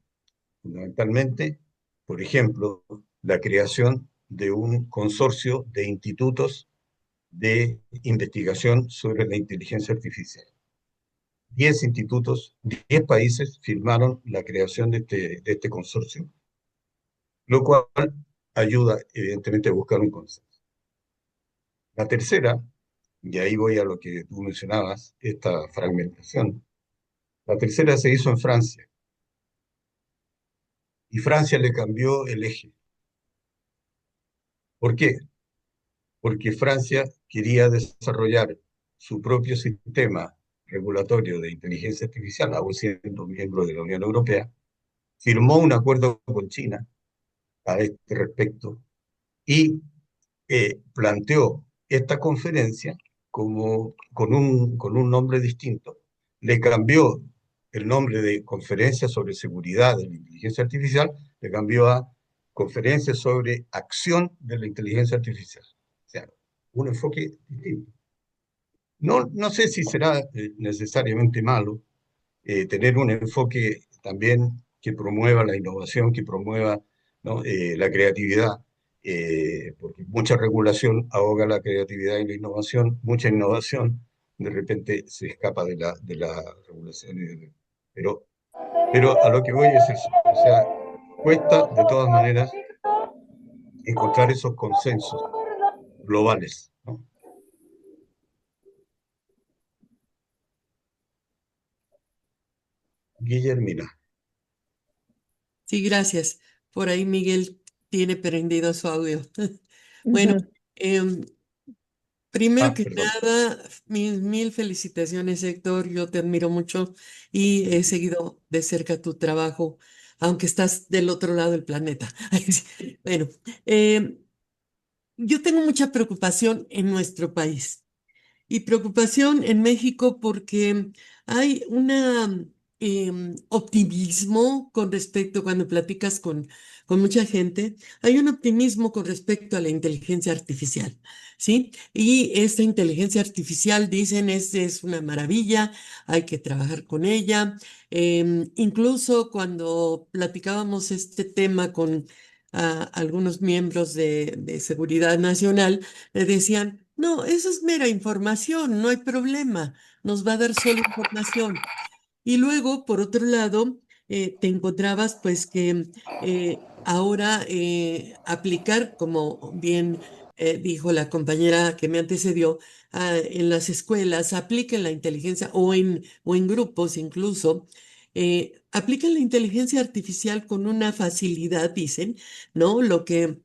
Fundamentalmente, por ejemplo, la creación de un consorcio de institutos de investigación sobre la inteligencia artificial. 10 institutos, 10 países firmaron la creación de este consorcio, lo cual ayuda evidentemente a buscar un consenso. La tercera, y ahí voy a lo que tú mencionabas, esta fragmentación, la tercera se hizo en Francia y Francia le cambió el eje. ¿Por qué? Porque Francia quería desarrollar su propio sistema regulatorio de inteligencia artificial, aún siendo miembro de la Unión Europea, firmó un acuerdo con China a este respecto y planteó esta conferencia con un nombre distinto. Le cambió el nombre de Conferencia sobre Seguridad de la Inteligencia Artificial, le cambió a Conferencia sobre Acción de la Inteligencia Artificial. O sea, un enfoque distinto. No sé si será necesariamente malo tener un enfoque también que promueva la innovación, que promueva, ¿no? La creatividad, porque mucha regulación ahoga la creatividad y la innovación, mucha innovación de repente se escapa de la regulación. Pero, pero a lo que voy es eso, o sea, cuesta de todas maneras encontrar esos consensos globales, ¿no? Guillermina. Sí, gracias. Por ahí Miguel tiene prendido su audio. Bueno, Ujú. em, primero que Perdón. nada, mil felicitaciones, Héctor. Yo te admiro mucho y he seguido de cerca tu trabajo, aunque estás del otro lado del planeta. Bueno, em, yo tengo mucha preocupación en nuestro país y preocupación en México porque hay una optimismo con respecto, cuando platicas con mucha gente, hay un optimismo con respecto a la inteligencia artificial, ¿sí? Y esta inteligencia artificial, dicen, es una maravilla, hay que trabajar con ella. Incluso cuando platicábamos este tema con algunos miembros de Seguridad Nacional, me decían, no, eso es mera información, no hay problema, nos va a dar solo información. Y luego, por otro lado, te encontrabas pues que ahora aplicar, como bien dijo la compañera que me antecedió, en las escuelas, apliquen la inteligencia o en grupos incluso, aplican la inteligencia artificial con una facilidad, dicen, ¿no? Lo que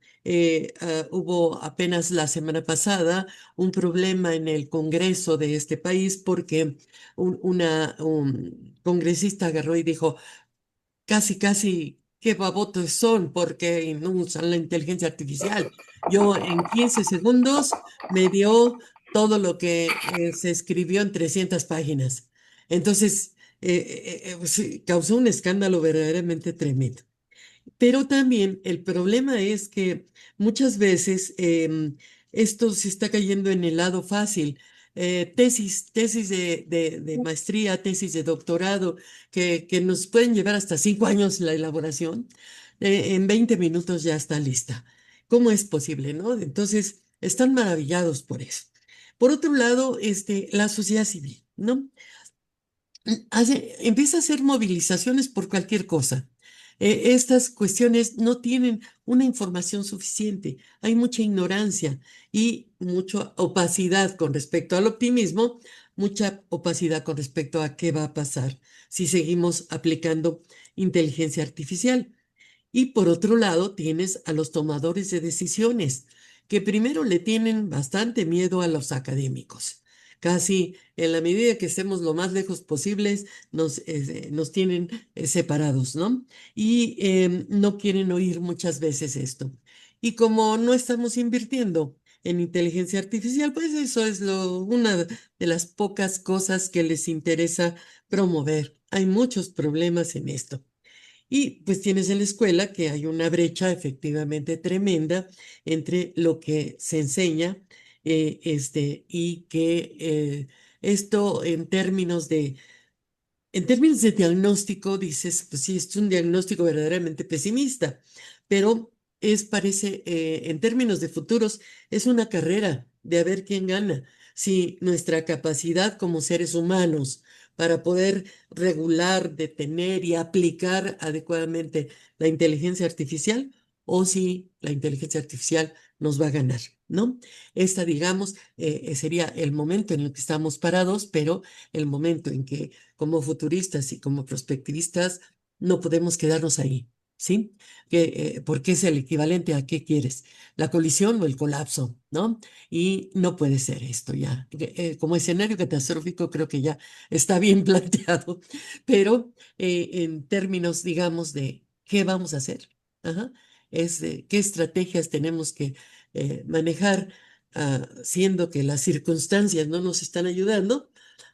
hubo apenas la semana pasada un problema en el Congreso de este país porque un congresista agarró y dijo, casi, casi, qué babotes son porque no usan la inteligencia artificial. Yo en 15 segundos me dio todo lo que se escribió en 300 páginas. Entonces, sí, causó un escándalo verdaderamente tremendo. Pero también el problema es que muchas veces esto se está cayendo en el lado fácil. Tesis de maestría, tesis de doctorado, que nos pueden llevar hasta 5 años la elaboración, en 20 minutos ya está lista. ¿Cómo es posible, no? Entonces, están maravillados por eso. Por otro lado, la sociedad civil, ¿no? Empieza a hacer movilizaciones por cualquier cosa. Estas cuestiones no tienen una información suficiente. Hay mucha ignorancia y mucha opacidad con respecto al optimismo, mucha opacidad con respecto a qué va a pasar si seguimos aplicando inteligencia artificial. Y por otro lado, tienes a los tomadores de decisiones, que primero le tienen bastante miedo a los académicos. Casi en la medida que estemos lo más lejos posibles, nos tienen separados, ¿no? Y no quieren oír muchas veces esto. Y como no estamos invirtiendo en inteligencia artificial, pues eso es una de las pocas cosas que les interesa promover. Hay muchos problemas en esto. Y pues tienes en la escuela que hay una brecha efectivamente tremenda entre lo que se enseña y que esto en términos de diagnóstico, dices, pues sí, es un diagnóstico verdaderamente pesimista, pero parece, en términos de futuros, es una carrera de a ver quién gana. Si nuestra capacidad como seres humanos para poder regular, detener y aplicar adecuadamente la inteligencia artificial, o si la inteligencia artificial nos va a ganar, ¿no? Esta, digamos, sería el momento en el que estamos parados, pero el momento en que como futuristas y como prospectivistas, no podemos quedarnos ahí, ¿sí? Porque es el equivalente a qué quieres, la colisión o el colapso, ¿no? Y no puede ser esto ya. Como escenario catastrófico creo que ya está bien planteado, pero en términos, digamos, de qué vamos a hacer, ajá, qué estrategias tenemos que manejar, siendo que las circunstancias no nos están ayudando,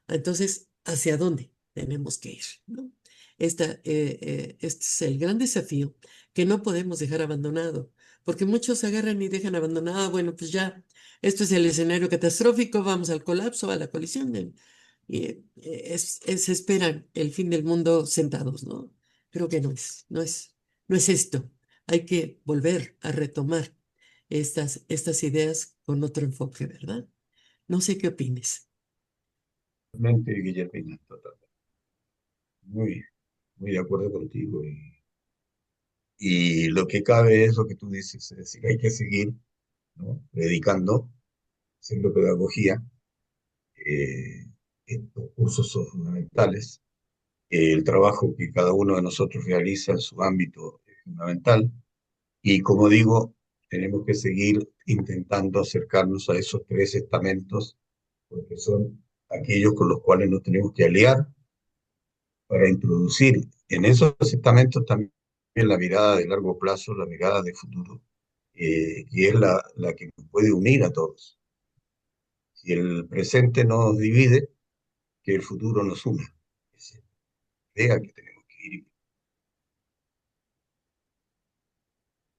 entonces, ¿hacia dónde tenemos que ir, ¿no? Este es el gran desafío que no podemos dejar abandonado, porque muchos agarran y dejan abandonado, bueno, pues ya, esto es el escenario catastrófico, vamos al colapso, a la colisión, y esperan el fin del mundo sentados, ¿no? Creo que no es esto. Hay que volver a retomar estas ideas con otro enfoque, ¿verdad? No sé qué opines. Totalmente, Guillermina, totalmente. Muy, muy de acuerdo contigo. Y lo que cabe es lo que tú dices, es decir, hay que seguir, ¿no? Predicando, haciendo pedagogía. Estos cursos son fundamentales. El trabajo que cada uno de nosotros realiza en su ámbito es fundamental. Y como digo, tenemos que seguir intentando acercarnos a esos tres estamentos, porque son aquellos con los cuales nos tenemos que aliar para introducir en esos estamentos también la mirada de largo plazo, la mirada de futuro, que es la que nos puede unir a todos. Si el presente nos divide, que el futuro nos una. Diga que tenemos que ir.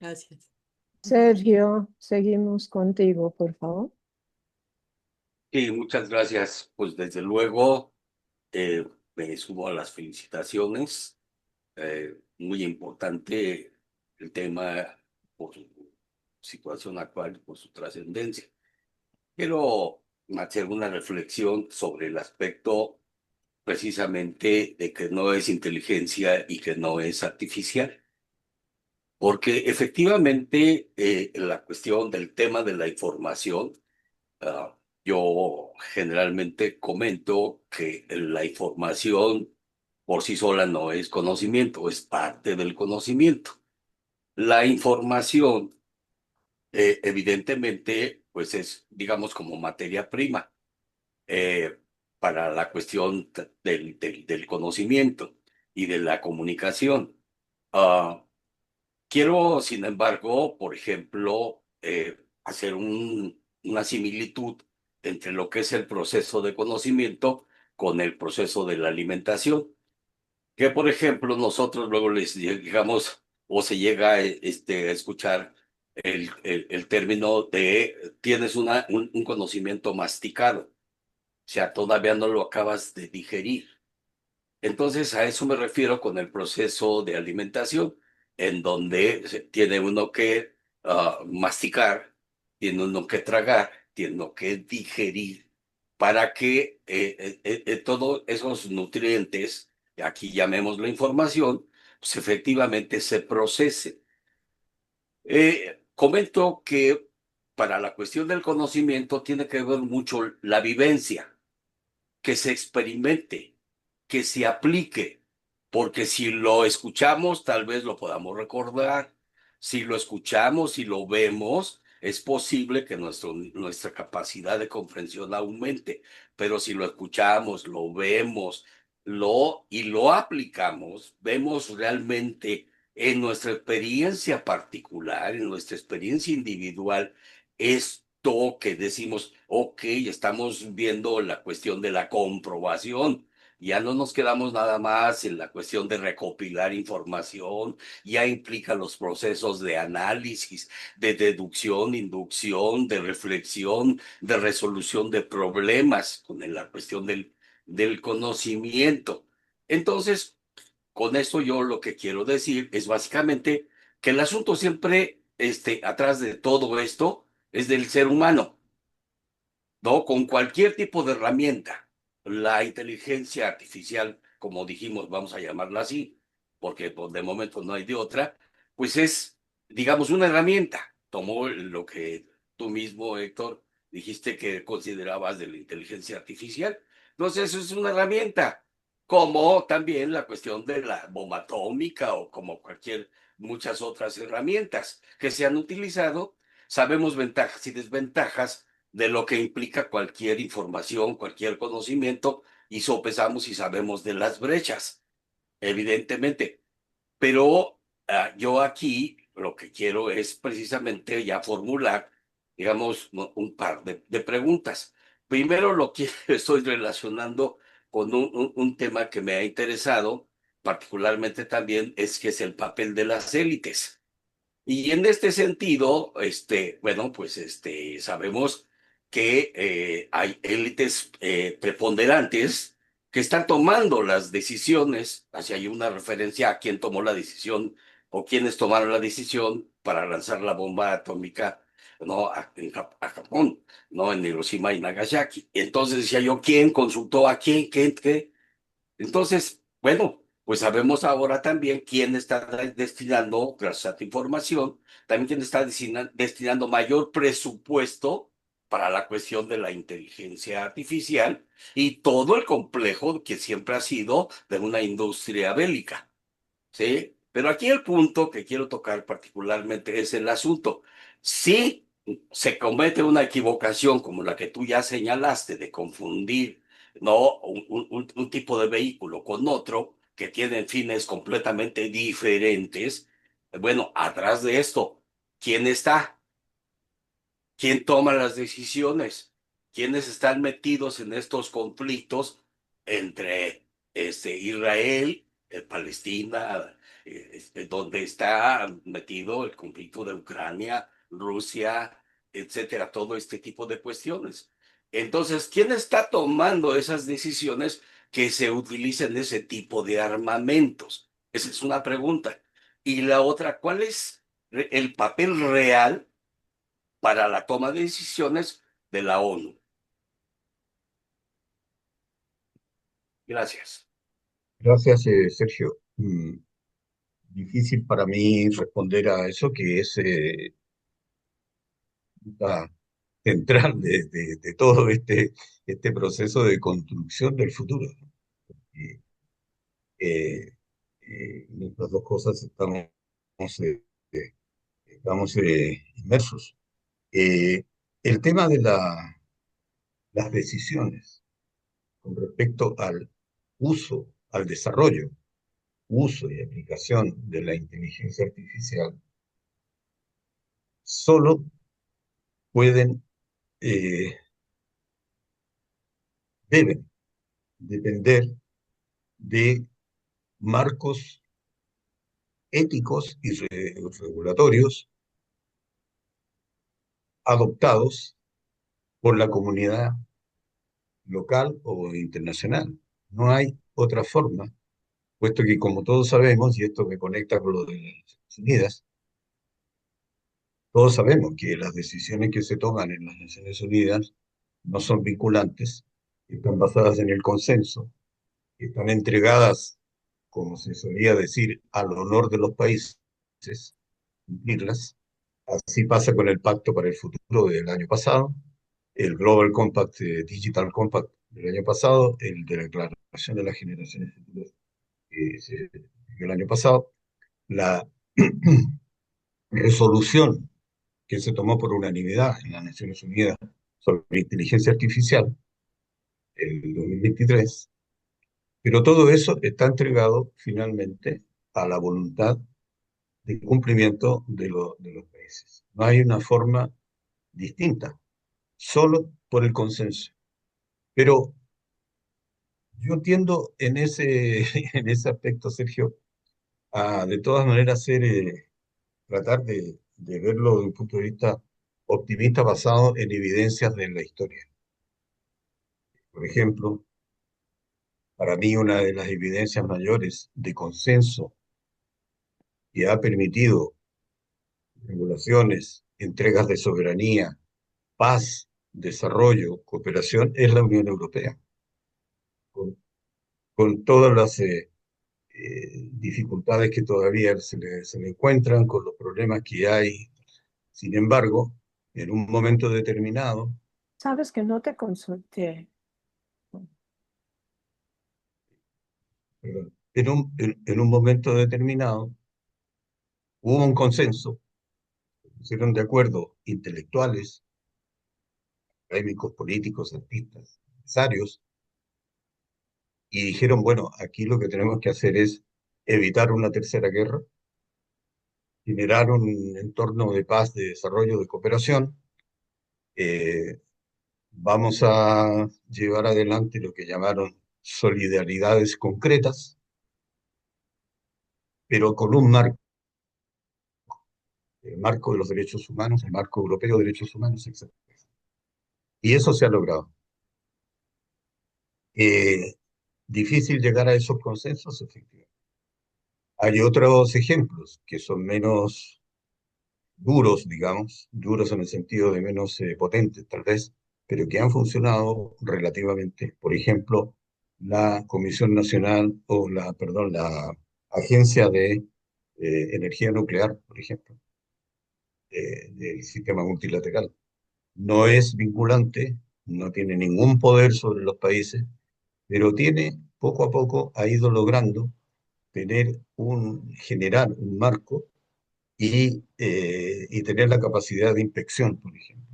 Gracias. Sergio, seguimos contigo, por favor. Sí, muchas gracias. Pues desde luego me sumo a las felicitaciones. Muy importante el tema por su situación actual y por su trascendencia. Quiero hacer una reflexión sobre el aspecto precisamente de que no es inteligencia y que no es artificial, porque efectivamente la cuestión del tema de la información, yo generalmente comento que la información por sí sola no es conocimiento, es parte del conocimiento. La información, evidentemente, pues es, digamos, como materia prima eh, para la cuestión del conocimiento y de la comunicación. Ah, Quiero, sin embargo, por ejemplo, hacer una similitud entre lo que es el proceso de conocimiento con el proceso de la alimentación, que por ejemplo nosotros luego les digamos o se llega a escuchar el término de tienes un conocimiento masticado, o sea, todavía no lo acabas de digerir. Entonces, a eso me refiero con el proceso de alimentación, en donde tiene uno que masticar, tiene uno que tragar, tiene uno que digerir, para que todos esos nutrientes, aquí llamemos la información, pues efectivamente se procese. Comento que para la cuestión del conocimiento tiene que ver mucho la vivencia, que se experimente, que se aplique, porque si lo escuchamos, tal vez lo podamos recordar. Si lo escuchamos y lo vemos, es posible que nuestra capacidad de comprensión aumente, pero si lo escuchamos, lo vemos, y lo aplicamos, vemos realmente en nuestra experiencia particular, en nuestra experiencia individual, esto que decimos, ok, estamos viendo la cuestión de la comprobación. Ya no nos quedamos nada más en la cuestión de recopilar información, ya implica los procesos de análisis, de deducción, inducción, de reflexión, de resolución de problemas con la cuestión del conocimiento. Entonces, con esto yo lo que quiero decir es básicamente que el asunto siempre, atrás de todo esto, es del ser humano, ¿no? Con cualquier tipo de herramienta. La inteligencia artificial, como dijimos, vamos a llamarla así, porque pues, de momento no hay de otra, pues es, digamos, una herramienta. Tomó lo que tú mismo, Héctor, dijiste que considerabas de la inteligencia artificial. Entonces, eso es una herramienta, como también la cuestión de la bomba atómica o como muchas otras herramientas que se han utilizado. Sabemos ventajas y desventajas de lo que implica cualquier información, cualquier conocimiento, y sopesamos y sabemos de las brechas, evidentemente. Pero yo aquí lo que quiero es precisamente ya formular, digamos, un par de preguntas. Primero, lo que estoy relacionando con un tema que me ha interesado, particularmente también, es que es el papel de las élites. Y en este sentido, bueno, pues sabemos que hay élites preponderantes que están tomando las decisiones, así hay una referencia a quién tomó la decisión o quiénes tomaron la decisión para lanzar la bomba atómica, ¿no? A Japón, ¿no? En Hiroshima y Nagasaki. Entonces decía yo, ¿quién consultó a quién? ¿Qué? Entonces, bueno, pues sabemos ahora también quién está destinando, gracias a tu información, también quién está destinando mayor presupuesto para la cuestión de la inteligencia artificial y todo el complejo que siempre ha sido de una industria bélica. ¿Sí? Pero aquí el punto que quiero tocar particularmente es el asunto. Si se comete una equivocación como la que tú ya señalaste de confundir, ¿no? Un tipo de vehículo con otro que tienen fines completamente diferentes, bueno, atrás de esto, ¿quién está? ¿Quién toma las decisiones? ¿Quiénes están metidos en estos conflictos entre Israel Palestina, donde está metido el conflicto de Ucrania, Rusia, etcétera, todo este tipo de cuestiones. Entonces, ¿quién está tomando esas decisiones que se utilicen ese tipo de armamentos? Esa es una pregunta. Y la otra, ¿cuál es el papel real para la toma de decisiones de la ONU? Gracias. Gracias, Sergio. Difícil para mí responder a eso, que es la central de todo este proceso de construcción del futuro. Y, eh, en estas dos cosas eh, estamos inmersos. Eh, el tema de las decisiones con respecto al uso, al desarrollo, uso y aplicación de la inteligencia artificial, solo pueden, eh, deben depender de marcos éticos y regulatorios adoptados por la comunidad local o internacional. No hay otra forma, puesto que como todos sabemos, y esto me conecta con lo de las Naciones Unidas, todos sabemos que las decisiones que se toman en las Naciones Unidas no son vinculantes, están basadas en el consenso, están entregadas, como se solía decir, al honor de los países, cumplirlas. Así pasa con el Pacto para el Futuro del año pasado, el Global Compact, Digital Compact del año pasado, el de la Declaración de las Generaciones Futuras del año pasado, la resolución que se tomó por unanimidad en las Naciones Unidas sobre inteligencia artificial, el 2023, pero todo eso está entregado finalmente a la voluntad de cumplimiento de los países. No hay una forma distinta, solo por el consenso. Pero yo tiendo en ese, en ese aspecto, Sergio, a de todas maneras tratar de verlo desde un punto de vista optimista basado en evidencias de la historia. Por ejemplo, para mí una de las evidencias mayores de consenso que ha permitido regulaciones, entregas de soberanía, paz, desarrollo, cooperación, es la Unión Europea, con, con todas las dificultades que todavía se le encuentran, con los problemas que hay. Sin embargo, en un momento determinado, Sabes que no te consulté. perdón, en un momento determinado hubo un consenso, se pusieron de acuerdo intelectuales, académicos, políticos, artistas, empresarios, y dijeron, bueno, aquí lo que tenemos que hacer es evitar una tercera guerra, generar un entorno de paz, de desarrollo, de cooperación. eh, Vamos a llevar adelante lo que llamaron solidaridades concretas, pero con un marco, el marco de los derechos humanos, el marco europeo de derechos humanos, etc. Y eso se ha logrado. Eh, Difícil llegar a esos consensos, efectivamente. Hay otros ejemplos que son menos duros, digamos, duros en el sentido de menos potentes, tal vez, pero que han funcionado relativamente. Por ejemplo, la Comisión Nacional o perdón, la Agencia de Energía Nuclear, por ejemplo, del sistema multilateral. No es vinculante, no tiene ningún poder sobre los países, pero tiene, poco a poco, ha ido logrando generar un marco y tener la capacidad de inspección, por ejemplo.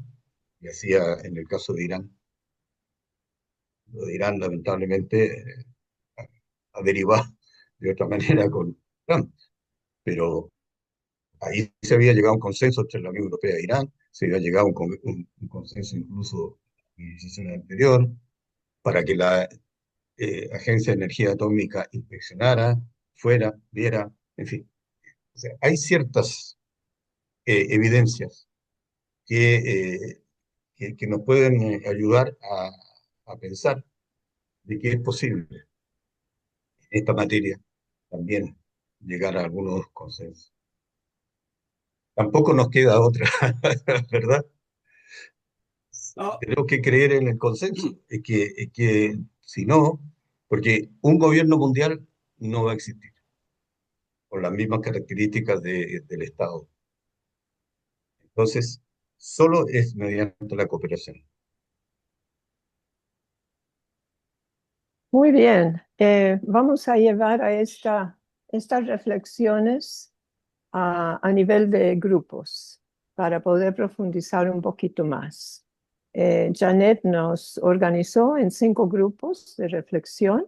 Y hacía en el caso de Irán. Lo de Irán, lamentablemente, ha derivado de otra manera con Trump. Pero ahí se había llegado a un consenso entre la Unión Europea e Irán, se había llegado a un consenso incluso en la sesión anterior para que la Agencia de Energía Atómica inspeccionara fuera, viera, en fin. O sea, hay ciertas evidencias que nos pueden ayudar a pensar de que es posible en esta materia también llegar a algunos consensos. Tampoco nos queda otra, ¿verdad? No, Tenemos que creer en el consenso. Es que si no, porque un gobierno mundial no va a existir con las mismas características del Estado. Entonces, solo es mediante la cooperación. Muy bien, vamos a llevar a estas reflexiones a nivel de grupos para poder profundizar un poquito más. Janet nos organizó en 5 grupos de reflexión.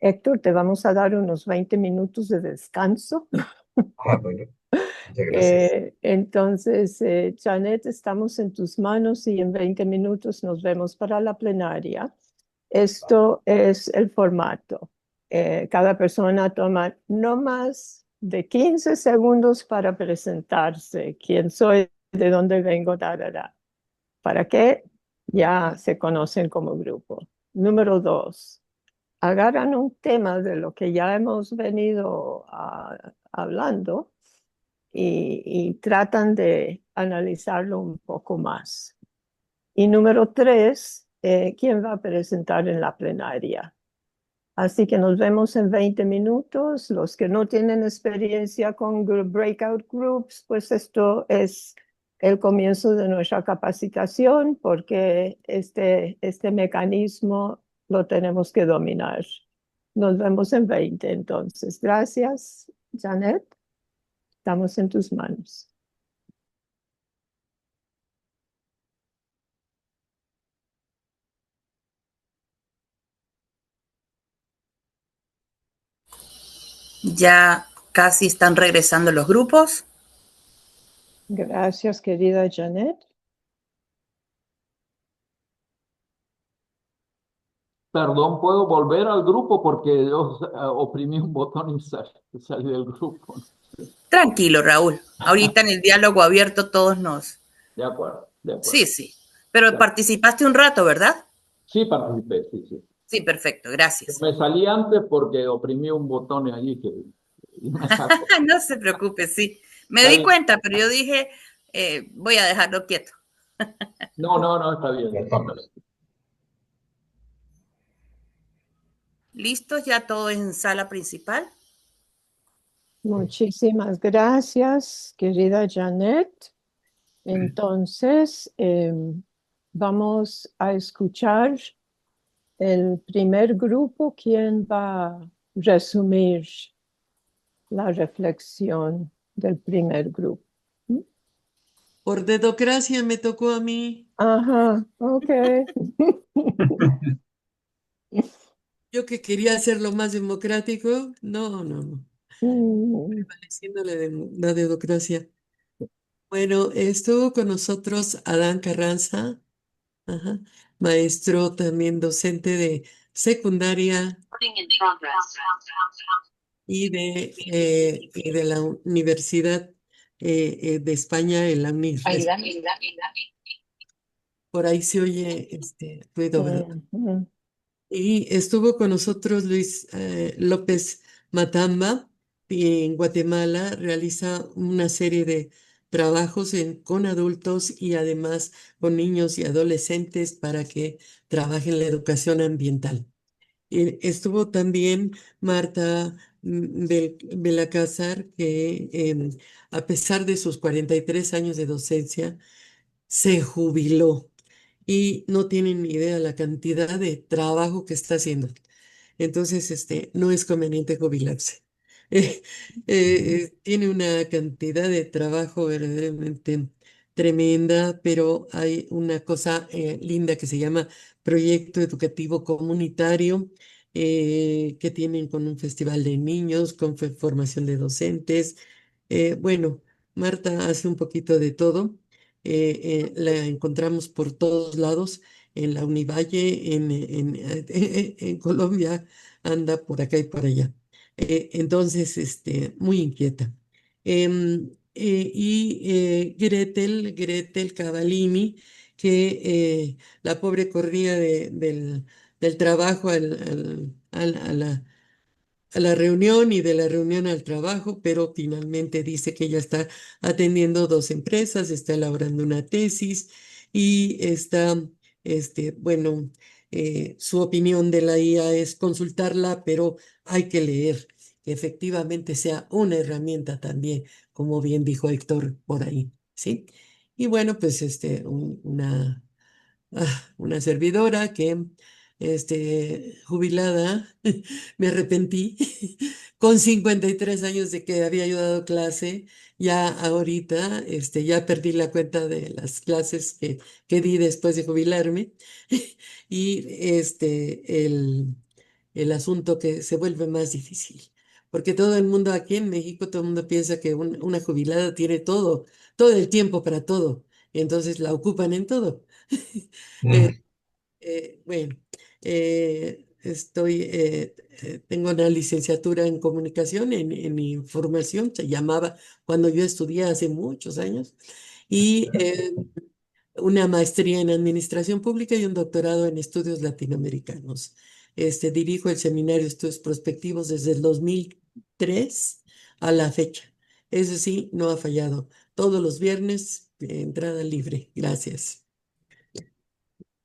Héctor, te vamos a dar unos 20 minutos de descanso. Bueno, muchas gracias. Entonces, Janet, estamos en tus manos y en 20 minutos nos vemos para la plenaria. Esto es el formato. Cada persona toma no más de 15 segundos para presentarse. ¿Quién soy? ¿De dónde vengo? ¿Para qué? Ya se conocen como grupo. Número 2, agarran un tema de lo que ya hemos venido hablando y tratan de analizarlo un poco más. Y número 3, ¿quién va a presentar en la plenaria? Así que nos vemos en 20 minutos. Los que no tienen experiencia con breakout groups, pues esto es el comienzo de nuestra capacitación porque este mecanismo lo tenemos que dominar. Nos vemos en 20 entonces. Gracias, Janet. Estamos en tus manos. Ya casi están regresando los grupos. Gracias, querida Janet. Perdón, ¿puedo volver al grupo? Porque yo oprimí un botón y salí del grupo. Tranquilo, Raúl. Ahorita en el diálogo abierto todos nos... De acuerdo, de acuerdo. Sí, sí. Pero participaste un rato, ¿verdad? Sí, participé, sí. Sí, perfecto, gracias. Me salí antes porque oprimí un botón allí que... No se preocupe, sí. Me di cuenta, pero yo dije, voy a dejarlo quieto. No, está bien. ¿Listos ya todo en sala principal? Muchísimas gracias, querida Janet. Entonces, vamos a escuchar el primer grupo. ¿Quién va a resumir la reflexión del primer grupo? Por dedocracia me tocó a mí. Ajá, ok. Yo que quería hacerlo más democrático, no. Prevaleciendo la dedocracia. Bueno, estuvo con nosotros Adán Carranza, maestro también docente de secundaria y de la Universidad de España, en la UNIR. Por ahí se oye ruido, ¿verdad? Y estuvo con nosotros Luis López Matamba, y en Guatemala realiza una serie de trabajos con adultos y además con niños y adolescentes para que trabajen la educación ambiental. Estuvo también Marta Belacázar, que a pesar de sus 43 años de docencia, se jubiló y no tienen ni idea la cantidad de trabajo que está haciendo. Entonces, no es conveniente jubilarse. Tiene una cantidad de trabajo verdaderamente tremenda, pero hay una cosa linda que se llama Proyecto Educativo Comunitario, que tienen con un festival de niños, con formación de docentes. Bueno, Marta hace un poquito de todo. La encontramos por todos lados, en la Univalle, en Colombia, anda por acá y por allá. Entonces, muy inquieta. Gretel Cavallini, que la pobre corría del trabajo a la reunión y de la reunión al trabajo, pero finalmente dice que ella está atendiendo dos empresas, está elaborando una tesis y está, bueno, su opinión de la IA es consultarla, pero hay que leer, que efectivamente sea una herramienta también, como bien dijo Héctor por ahí, ¿sí? Y bueno, pues una servidora que, jubilada, me arrepentí con 53 años de que había yo dado clase. Ya ahorita, ya perdí la cuenta de las clases que di después de jubilarme. Y el asunto que se vuelve más difícil. Porque todo el mundo aquí en México, todo el mundo piensa que una jubilada tiene todo el tiempo para todo. Entonces la ocupan en todo. Eh, Mm. bueno, tengo una licenciatura en comunicación, en información, se llamaba cuando yo estudié hace muchos años, y una maestría en administración pública y un doctorado en estudios latinoamericanos. Dirijo el Seminario de Estudios Prospectivos desde el 2003 a la fecha. Eso sí, no ha fallado. Todos los viernes, entrada libre. Gracias.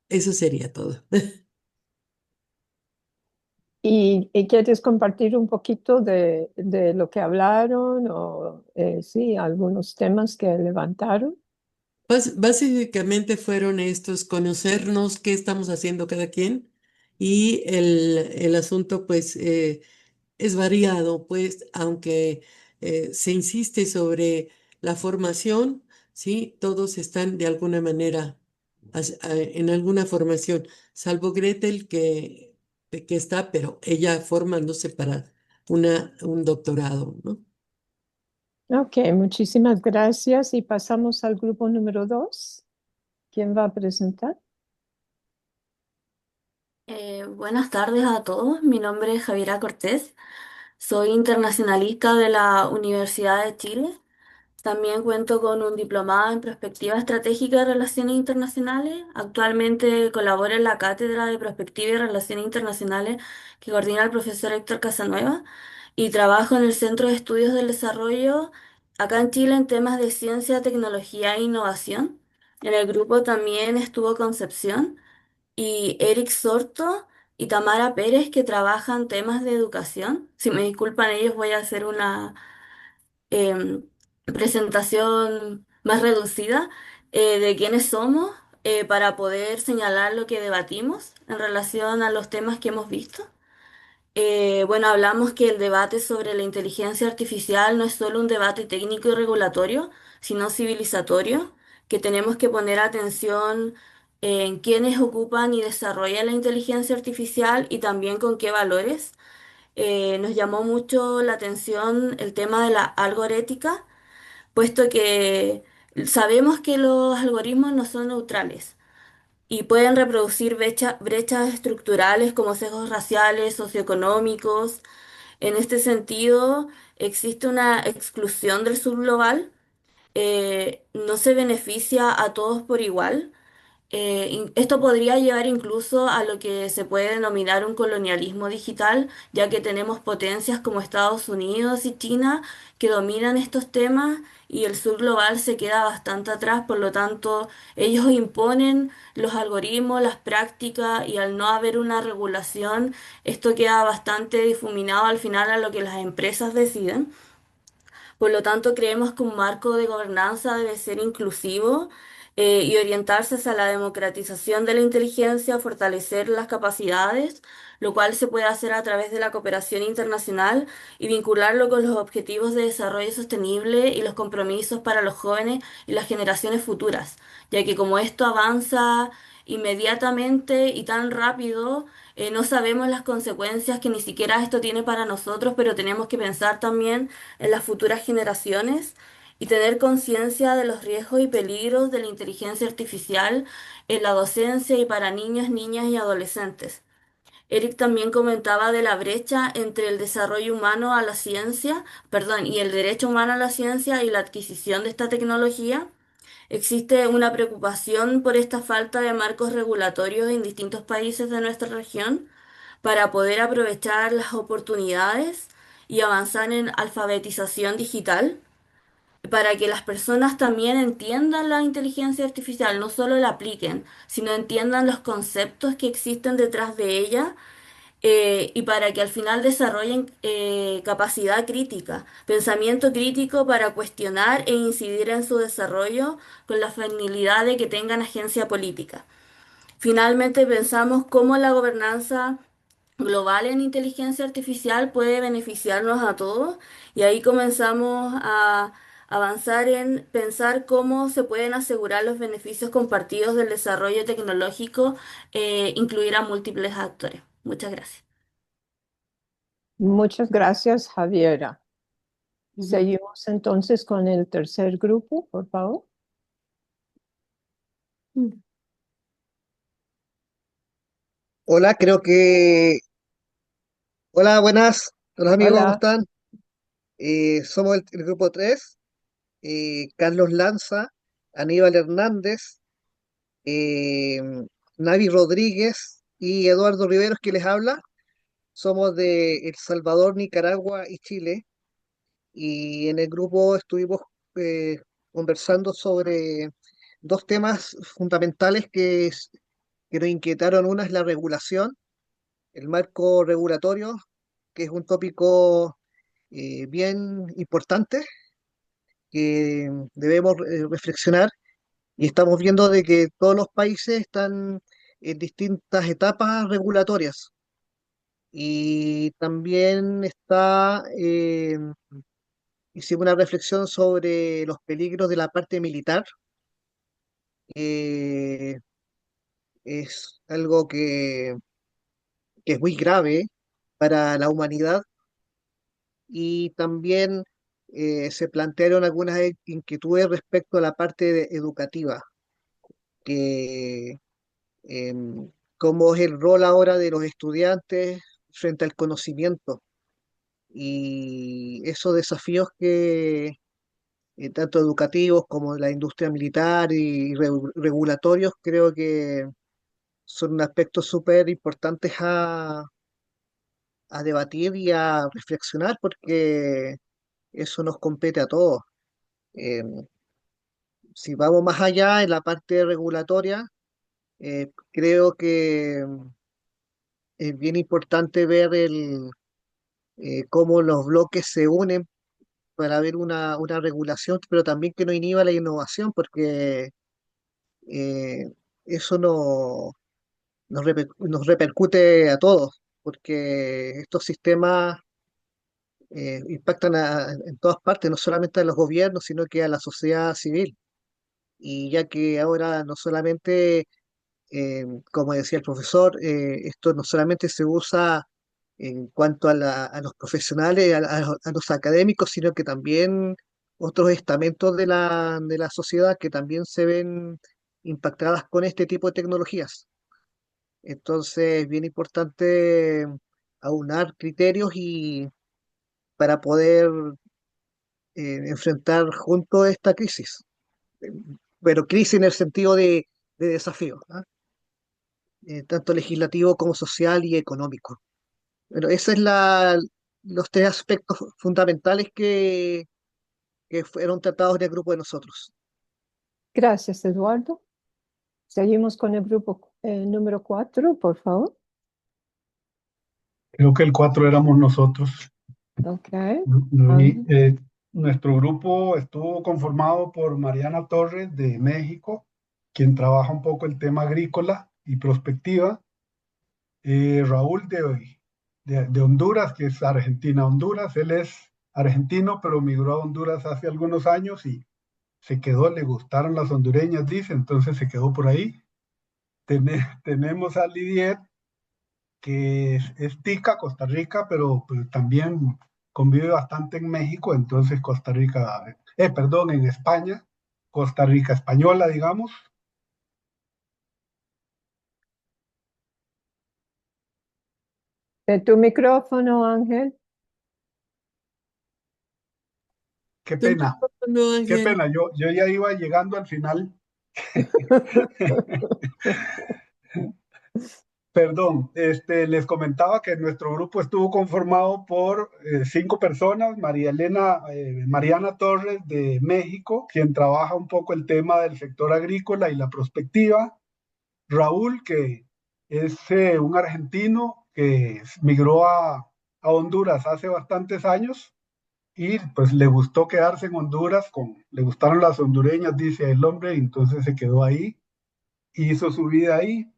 Eso sería todo. ¿Y quieres compartir un poquito de lo que hablaron o sí, algunos temas que levantaron? Básicamente fueron estos, conocernos qué estamos haciendo cada quien y el asunto pues es variado, pues aunque se insiste sobre la formación, ¿sí? Todos están de alguna manera en alguna formación, salvo Gretel que está, pero ella formándose para un doctorado, ¿no? Ok, muchísimas gracias y pasamos al grupo número 2. ¿Quién va a presentar? Buenas tardes a todos, mi nombre es Javiera Cortés, soy internacionalista de la Universidad de Chile. También cuento con un diplomado en Perspectiva Estratégica de Relaciones Internacionales. Actualmente colaboro en la Cátedra de Perspectiva y Relaciones Internacionales que coordina el profesor Héctor Casanueva y trabajo en el Centro de Estudios del Desarrollo acá en Chile en temas de ciencia, tecnología e innovación. En el grupo también estuvo Concepción y Eric Sorto y Tamara Pérez que trabajan temas de educación. Si me disculpan ellos voy a hacer una em, presentación más reducida de quiénes somos para poder señalar lo que debatimos en relación a los temas que hemos visto. Bueno, hablamos que el debate sobre la inteligencia artificial no es solo un debate técnico y regulatorio, sino civilizatorio, que tenemos que poner atención en quiénes ocupan y desarrollan la inteligencia artificial y también con qué valores. Nos llamó mucho la atención el tema de la algorética, puesto que sabemos que los algoritmos no son neutrales y pueden reproducir brechas estructurales como sesgos raciales, socioeconómicos. En este sentido, existe una exclusión del subglobal, no se beneficia a todos por igual. Esto podría llevar incluso a lo que se puede denominar un colonialismo digital, ya que tenemos potencias como Estados Unidos y China que dominan estos temas y el sur global se queda bastante atrás, por lo tanto ellos imponen los algoritmos, las prácticas y al no haber una regulación, esto queda bastante difuminado al final a lo que las empresas deciden. Por lo tanto, creemos que un marco de gobernanza debe ser inclusivo y orientarse hacia la democratización de la inteligencia, fortalecer las capacidades, lo cual se puede hacer a través de la cooperación internacional y vincularlo con los objetivos de desarrollo sostenible y los compromisos para los jóvenes y las generaciones futuras, ya que como esto avanza inmediatamente y tan rápido, no sabemos las consecuencias que ni siquiera esto tiene para nosotros, pero tenemos que pensar también en las futuras generaciones y tener conciencia de los riesgos y peligros de la inteligencia artificial en la docencia y para niños, niñas y adolescentes. Eric también comentaba de la brecha entre el desarrollo humano a la ciencia, perdón, y el derecho humano a la ciencia y la adquisición de esta tecnología. Existe una preocupación por esta falta de marcos regulatorios en distintos países de nuestra región para poder aprovechar las oportunidades y avanzar en alfabetización digital, para que las personas también entiendan la inteligencia artificial, no solo la apliquen, sino entiendan los conceptos que existen detrás de ella, y para que al final desarrollen capacidad crítica, pensamiento crítico para cuestionar e incidir en su desarrollo con la finalidad de que tengan agencia política. Finalmente pensamos cómo la gobernanza global en inteligencia artificial puede beneficiarnos a todos, y ahí comenzamos a avanzar en pensar cómo se pueden asegurar los beneficios compartidos del desarrollo tecnológico, incluir a múltiples actores. Muchas gracias. Muchas gracias, Javiera. Ujú. Seguimos entonces con el tercer grupo, por favor. Hola, Hola, buenas. Hola amigos, ¿cómo Hola. están? Somos el grupo 3. Carlos Lanza, Aníbal Hernández, eh, Navi Rodríguez y Eduardo Riveros que les habla. Somos de El Salvador, Nicaragua y Chile. Y en el grupo estuvimos eh, conversando sobre dos temas fundamentales que nos inquietaron. Una es la regulación, el marco regulatorio, que es un tópico bien importante que debemos reflexionar, y estamos viendo de que todos los países están en distintas etapas regulatorias, y también hicimos una reflexión sobre los peligros de la parte militar. eh, es algo que es muy grave para la humanidad, y también se plantearon algunas inquietudes respecto a la educativa, que cómo es el rol ahora de los estudiantes frente al conocimiento, y esos desafíos que tanto educativos como la industria militar y regulatorios, creo que son aspectos súper importantes a debatir y a reflexionar, porque eso nos compete a todos. Em, si vamos más allá en la parte regulatoria, creo que es bien importante ver cómo los bloques se unen para ver una regulación, pero también que no inhiba la innovación, porque eh, eso nos repercute a todos, porque estos sistemas impactan en todas partes, no solamente a los gobiernos, sino que a la sociedad civil. Y ya que ahora no solamente, como decía el profesor, esto no solamente se usa en cuanto a los profesionales, a los académicos, sino que también otros estamentos de la sociedad que también se ven impactadas con este tipo de tecnologías. Entonces, es bien importante aunar criterios y para poder enfrentar juntos esta crisis. Eh, Pero crisis en el sentido de desafío, ¿ah? Tanto legislativo como social y económico. Bueno, esos es los tres aspectos fundamentales que fueron tratados en el grupo de nosotros. Gracias, Eduardo. Seguimos con el grupo número 4, por favor. Creo que el 4 éramos nosotros. Ok. Y, nuestro grupo estuvo conformado por Mariana Torres de México, quien trabaja un poco el tema agrícola y prospectiva. Raúl de Honduras, que es Argentina, Honduras. Él es argentino, pero migró a Honduras hace algunos años y se quedó, le gustaron las hondureñas, dice, entonces se quedó por ahí. Tenemos a Lidiet, que es tica, Costa Rica, pero también convive bastante en México, entonces Costa Rica, perdón, en España, Costa Rica española, digamos. Tu micrófono, Ángel. Qué Tu pena, micrófono, qué Ángel. pena. Yo ya iba llegando al final. Perdón, les comentaba que nuestro grupo estuvo conformado por 5 personas: Mariana Torres de México, quien trabaja un poco el tema del sector agrícola y la prospectiva; Raúl, que es un argentino que migró a Honduras hace bastantes años y pues le gustó quedarse en Honduras, le gustaron las hondureñas, dice el hombre, y entonces se quedó ahí, hizo su vida ahí.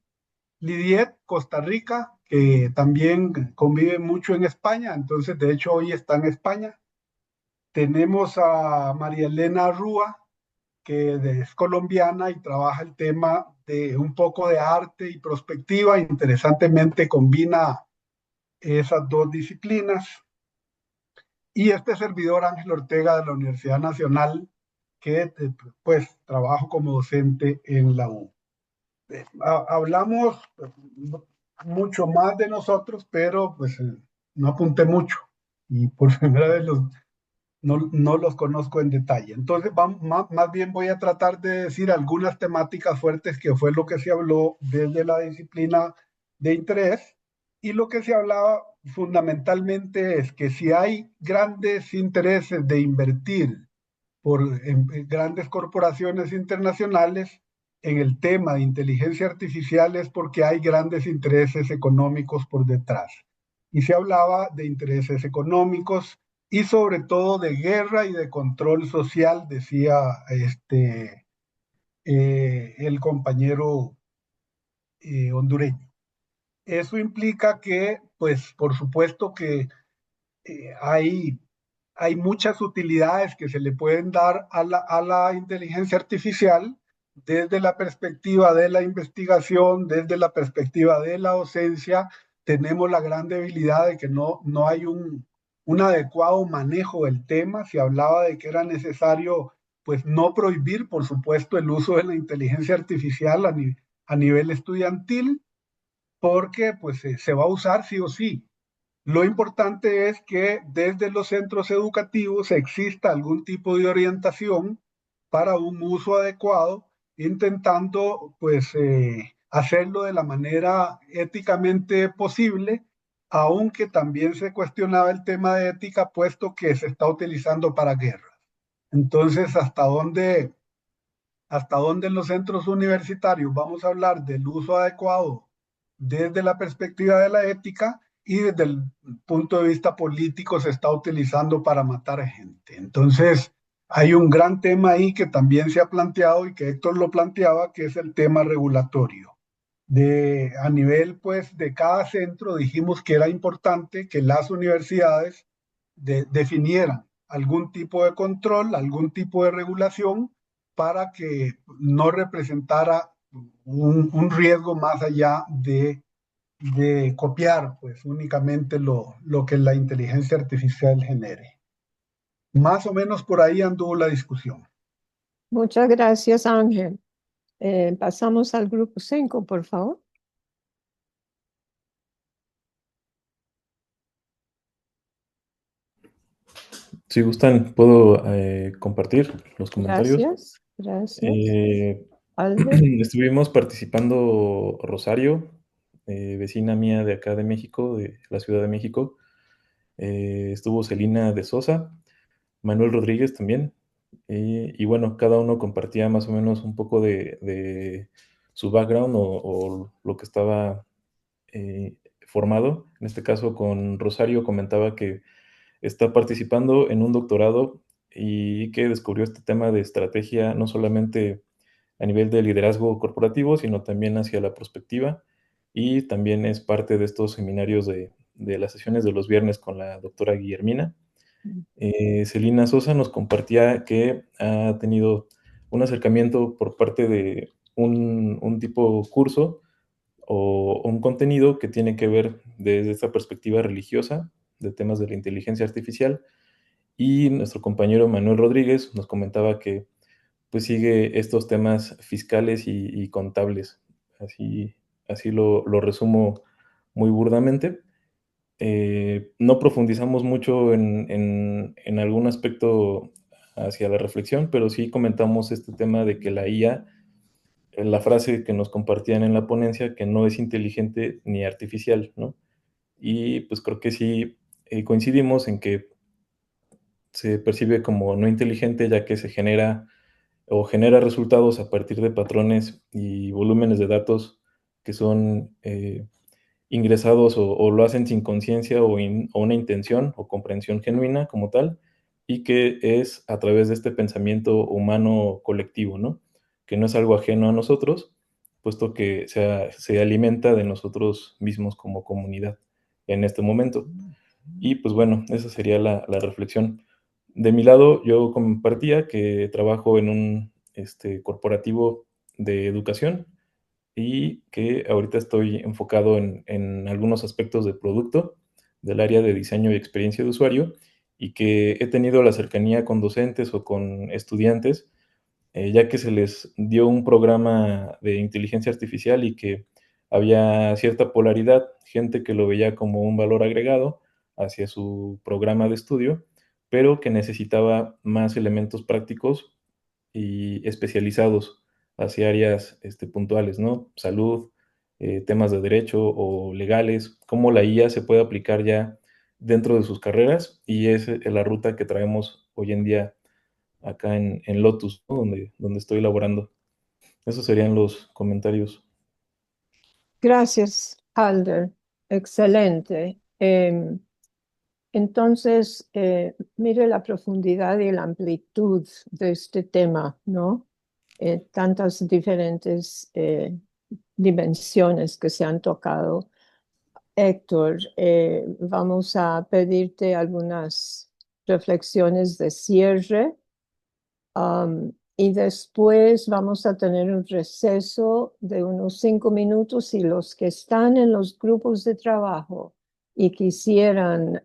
Lidiet, Costa Rica, que también convive mucho en España, entonces de hecho hoy está en España. Tenemos a María Elena Rúa, que es colombiana y trabaja el tema de un poco de arte y prospectiva. Interesantemente combina esas dos disciplinas. Y este servidor, Ángel Ortega, de la Universidad Nacional, que pues trabajo como docente en la U. Hablamos mucho más de nosotros, pero pues no apunté mucho y por primera vez no los conozco en detalle. Entonces, más bien voy a tratar de decir algunas temáticas fuertes, que fue lo que se habló desde la disciplina de interés. Y lo que se hablaba fundamentalmente es que si hay grandes intereses de invertir en grandes corporaciones internacionales en el tema de inteligencia artificial, es porque hay grandes intereses económicos por detrás. Y se hablaba de intereses económicos y sobre todo de guerra y de control social, decía el compañero hondureño. Eso implica que, pues, por supuesto que hay muchas utilidades que se le pueden dar a la inteligencia artificial desde la perspectiva de la investigación, desde la perspectiva de la docencia. Tenemos la gran debilidad de que no hay un adecuado manejo del tema. Se hablaba de que era necesario, pues, no prohibir, por supuesto, el uso de la inteligencia artificial a nivel estudiantil, porque pues se va a usar sí o sí. Lo importante es que desde los centros educativos exista algún tipo de orientación para un uso adecuado, intentando pues hacerlo de la manera éticamente posible, aunque también se cuestionaba el tema de ética, puesto que se está utilizando para guerras. Entonces, hasta dónde en los centros universitarios vamos a hablar del uso adecuado desde la perspectiva de la ética, y desde el punto de vista político se está utilizando para matar gente? Entonces, hay un gran tema ahí que también se ha planteado y que Héctor lo planteaba, que es el tema regulatorio. A nivel pues de cada centro dijimos que era importante que las universidades definieran algún tipo de control, algún tipo de regulación, para que no representara un riesgo más allá de copiar pues únicamente lo que la inteligencia artificial genere. Más o menos por ahí anduvo la discusión. Muchas gracias, Ángel. Pasamos al grupo 5, por favor. Si gustan, puedo compartir los comentarios. Gracias. Estuvimos participando Rosario, vecina mía de acá de México, de la Ciudad de México. Estuvo Celina de Sosa, Manuel Rodríguez también. Y bueno, cada uno compartía más o menos un poco de su background o lo que estaba formado. En este caso, con Rosario comentaba que está participando en un doctorado y que descubrió este tema de estrategia no solamente a nivel de liderazgo corporativo, sino también hacia la prospectiva, y también es parte de estos seminarios de las sesiones de los viernes con la doctora Guillermina. Celina Sosa nos compartía que ha tenido un acercamiento por parte de un tipo curso o un contenido que tiene que ver desde esta perspectiva religiosa de temas de la inteligencia artificial, y nuestro compañero Manuel Rodríguez nos comentaba que pues sigue estos temas fiscales y contables. Así lo resumo muy burdamente. no profundizamos mucho en algún aspecto hacia la reflexión, pero sí comentamos este tema de que la IA, la frase que nos compartían en la ponencia, que no es inteligente ni artificial, ¿no? Y pues creo que sí coincidimos en que se percibe como no inteligente, ya que se genera o genera resultados a partir de patrones y volúmenes de datos que son ingresados o lo hacen sin conciencia o una intención o comprensión genuina como tal, y que es a través de este pensamiento humano colectivo, ¿no? Que no es algo ajeno a nosotros, puesto que se alimenta de nosotros mismos como comunidad en este momento. Y pues bueno, esa sería la reflexión. De mi lado, yo compartía que trabajo en un corporativo de educación y que ahorita estoy enfocado en algunos aspectos de producto del área de diseño y experiencia de usuario, y que he tenido la cercanía con docentes o con estudiantes, ya que se les dio un programa de inteligencia artificial y que había cierta polaridad, gente que lo veía como un valor agregado hacia su programa de estudio, pero que necesitaba más elementos prácticos y especializados hacia áreas puntuales, ¿no? Salud, temas de derecho o legales, cómo la IA se puede aplicar ya dentro de sus carreras, y es la ruta que traemos hoy en día acá en Lotus, ¿no? Donde estoy laborando. Esos serían los comentarios. Gracias, Alder. Excelente. Entonces, mire la profundidad y la amplitud de este tema, ¿no? Tantas diferentes dimensiones que se han tocado. Héctor, vamos a pedirte algunas reflexiones de cierre. Y después vamos a tener un receso de unos 5 minutos, y los que están en los grupos de trabajo y quisieran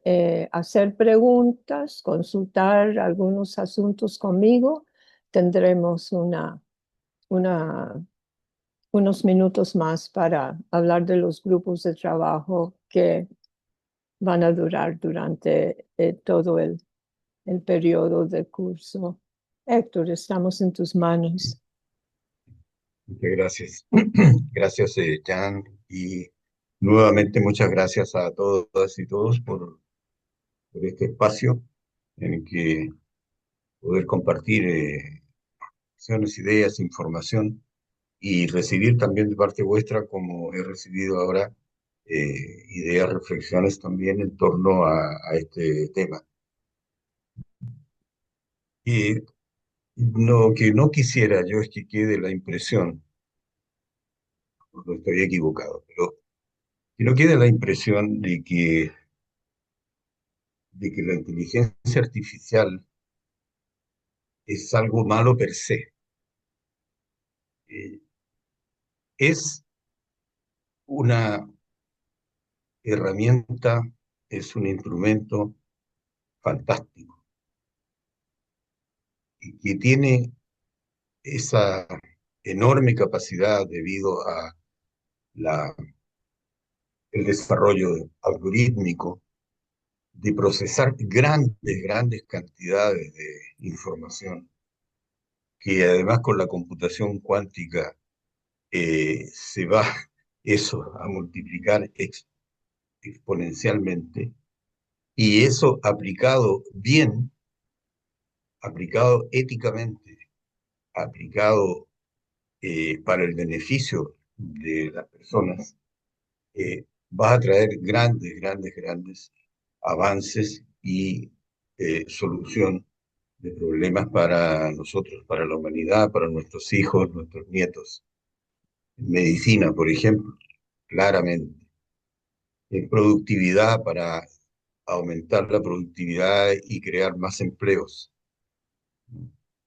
hacer preguntas, consultar algunos asuntos conmigo, tendremos unos minutos más para hablar de los grupos de trabajo que van a durar durante todo el periodo de curso. Héctor, estamos en tus manos. Muchas gracias. Gracias, Jan, y nuevamente muchas gracias a todas y todos por este espacio en el que poder compartir acciones, ideas, información, y recibir también de parte vuestra, como he recibido ahora, ideas, reflexiones también en torno a este tema. Y lo que no quisiera yo es que quede la impresión, no estoy equivocado, pero que no quede la impresión de que la inteligencia artificial es algo malo per se. Es una herramienta, es un instrumento fantástico y que tiene esa enorme capacidad debido a el desarrollo algorítmico de procesar grandes cantidades de información, que además con la computación cuántica se va eso a multiplicar exponencialmente, y eso aplicado bien, aplicado éticamente, aplicado para el beneficio de las personas, va a traer grandes avances y solución de problemas para nosotros, para la humanidad, para nuestros hijos, nuestros nietos. En medicina, por ejemplo, claramente. En productividad, para aumentar la productividad y crear más empleos.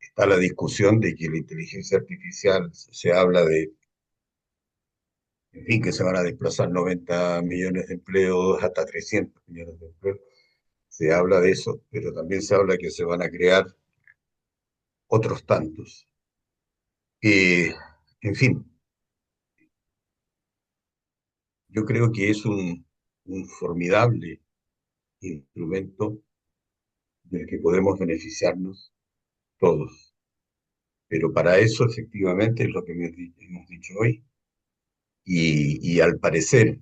Está la discusión de que la inteligencia artificial, se habla de, en fin, que se van a desplazar 90 millones de empleos, hasta 300 millones de empleos. Se habla de eso, pero también se habla que se van a crear otros tantos. En fin, yo creo que es un un formidable instrumento del que podemos beneficiarnos todos. Pero para eso efectivamente es lo que hemos dicho hoy. Y al parecer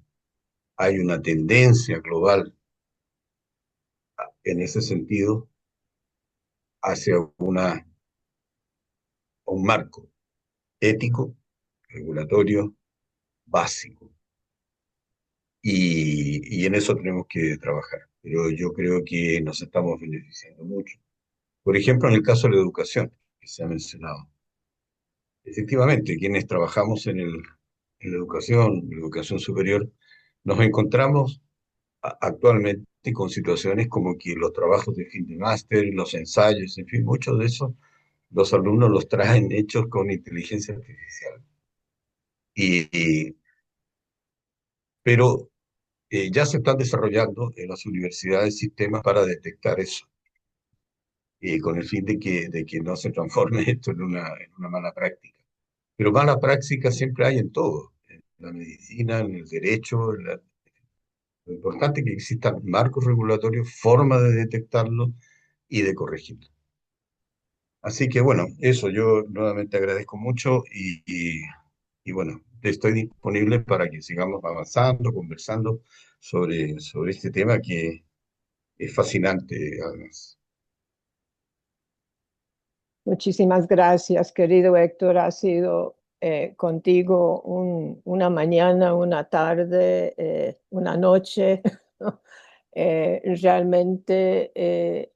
hay una tendencia global en ese sentido hacia un marco ético, regulatorio, básico. Y en eso tenemos que trabajar. Pero yo creo que nos estamos beneficiando mucho. Por ejemplo, en el caso de la educación, que se ha mencionado. Efectivamente, quienes trabajamos en la educación superior, nos encontramos actualmente con situaciones como que los trabajos de fin de máster, los ensayos, en fin, muchos de esos, los alumnos los traen hechos con inteligencia artificial. Pero ya se están desarrollando en las universidades sistemas para detectar eso, con el fin de que no se transforme esto en una mala práctica. Pero mala práctica siempre hay en todo, en la medicina, en el derecho. Lo importante es que existan marcos regulatorios, formas de detectarlo y de corregirlo. Así que bueno, eso yo nuevamente agradezco mucho y bueno, estoy disponible para que sigamos avanzando, conversando sobre este tema que es fascinante además. Muchísimas gracias, querido Héctor. Ha sido contigo una mañana, una tarde, una noche realmente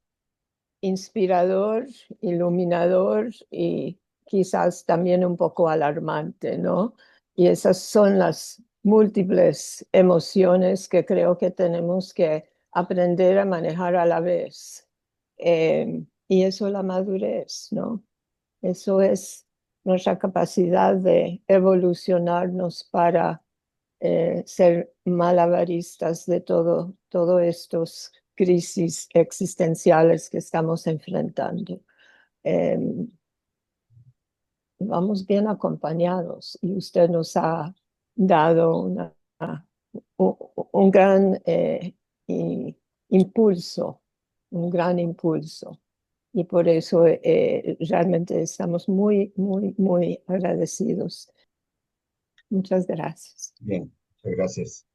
inspirador, iluminador y quizás también un poco alarmante, ¿no? Y esas son las múltiples emociones que creo que tenemos que aprender a manejar a la vez. Y eso es la madurez, ¿no? Eso es nuestra capacidad de evolucionarnos para ser malabaristas de todo estos crisis existenciales que estamos enfrentando. Vamos bien acompañados y usted nos ha dado un gran impulso, un gran impulso. Y por eso realmente estamos muy, muy, muy agradecidos. Muchas gracias. Bien, muchas gracias.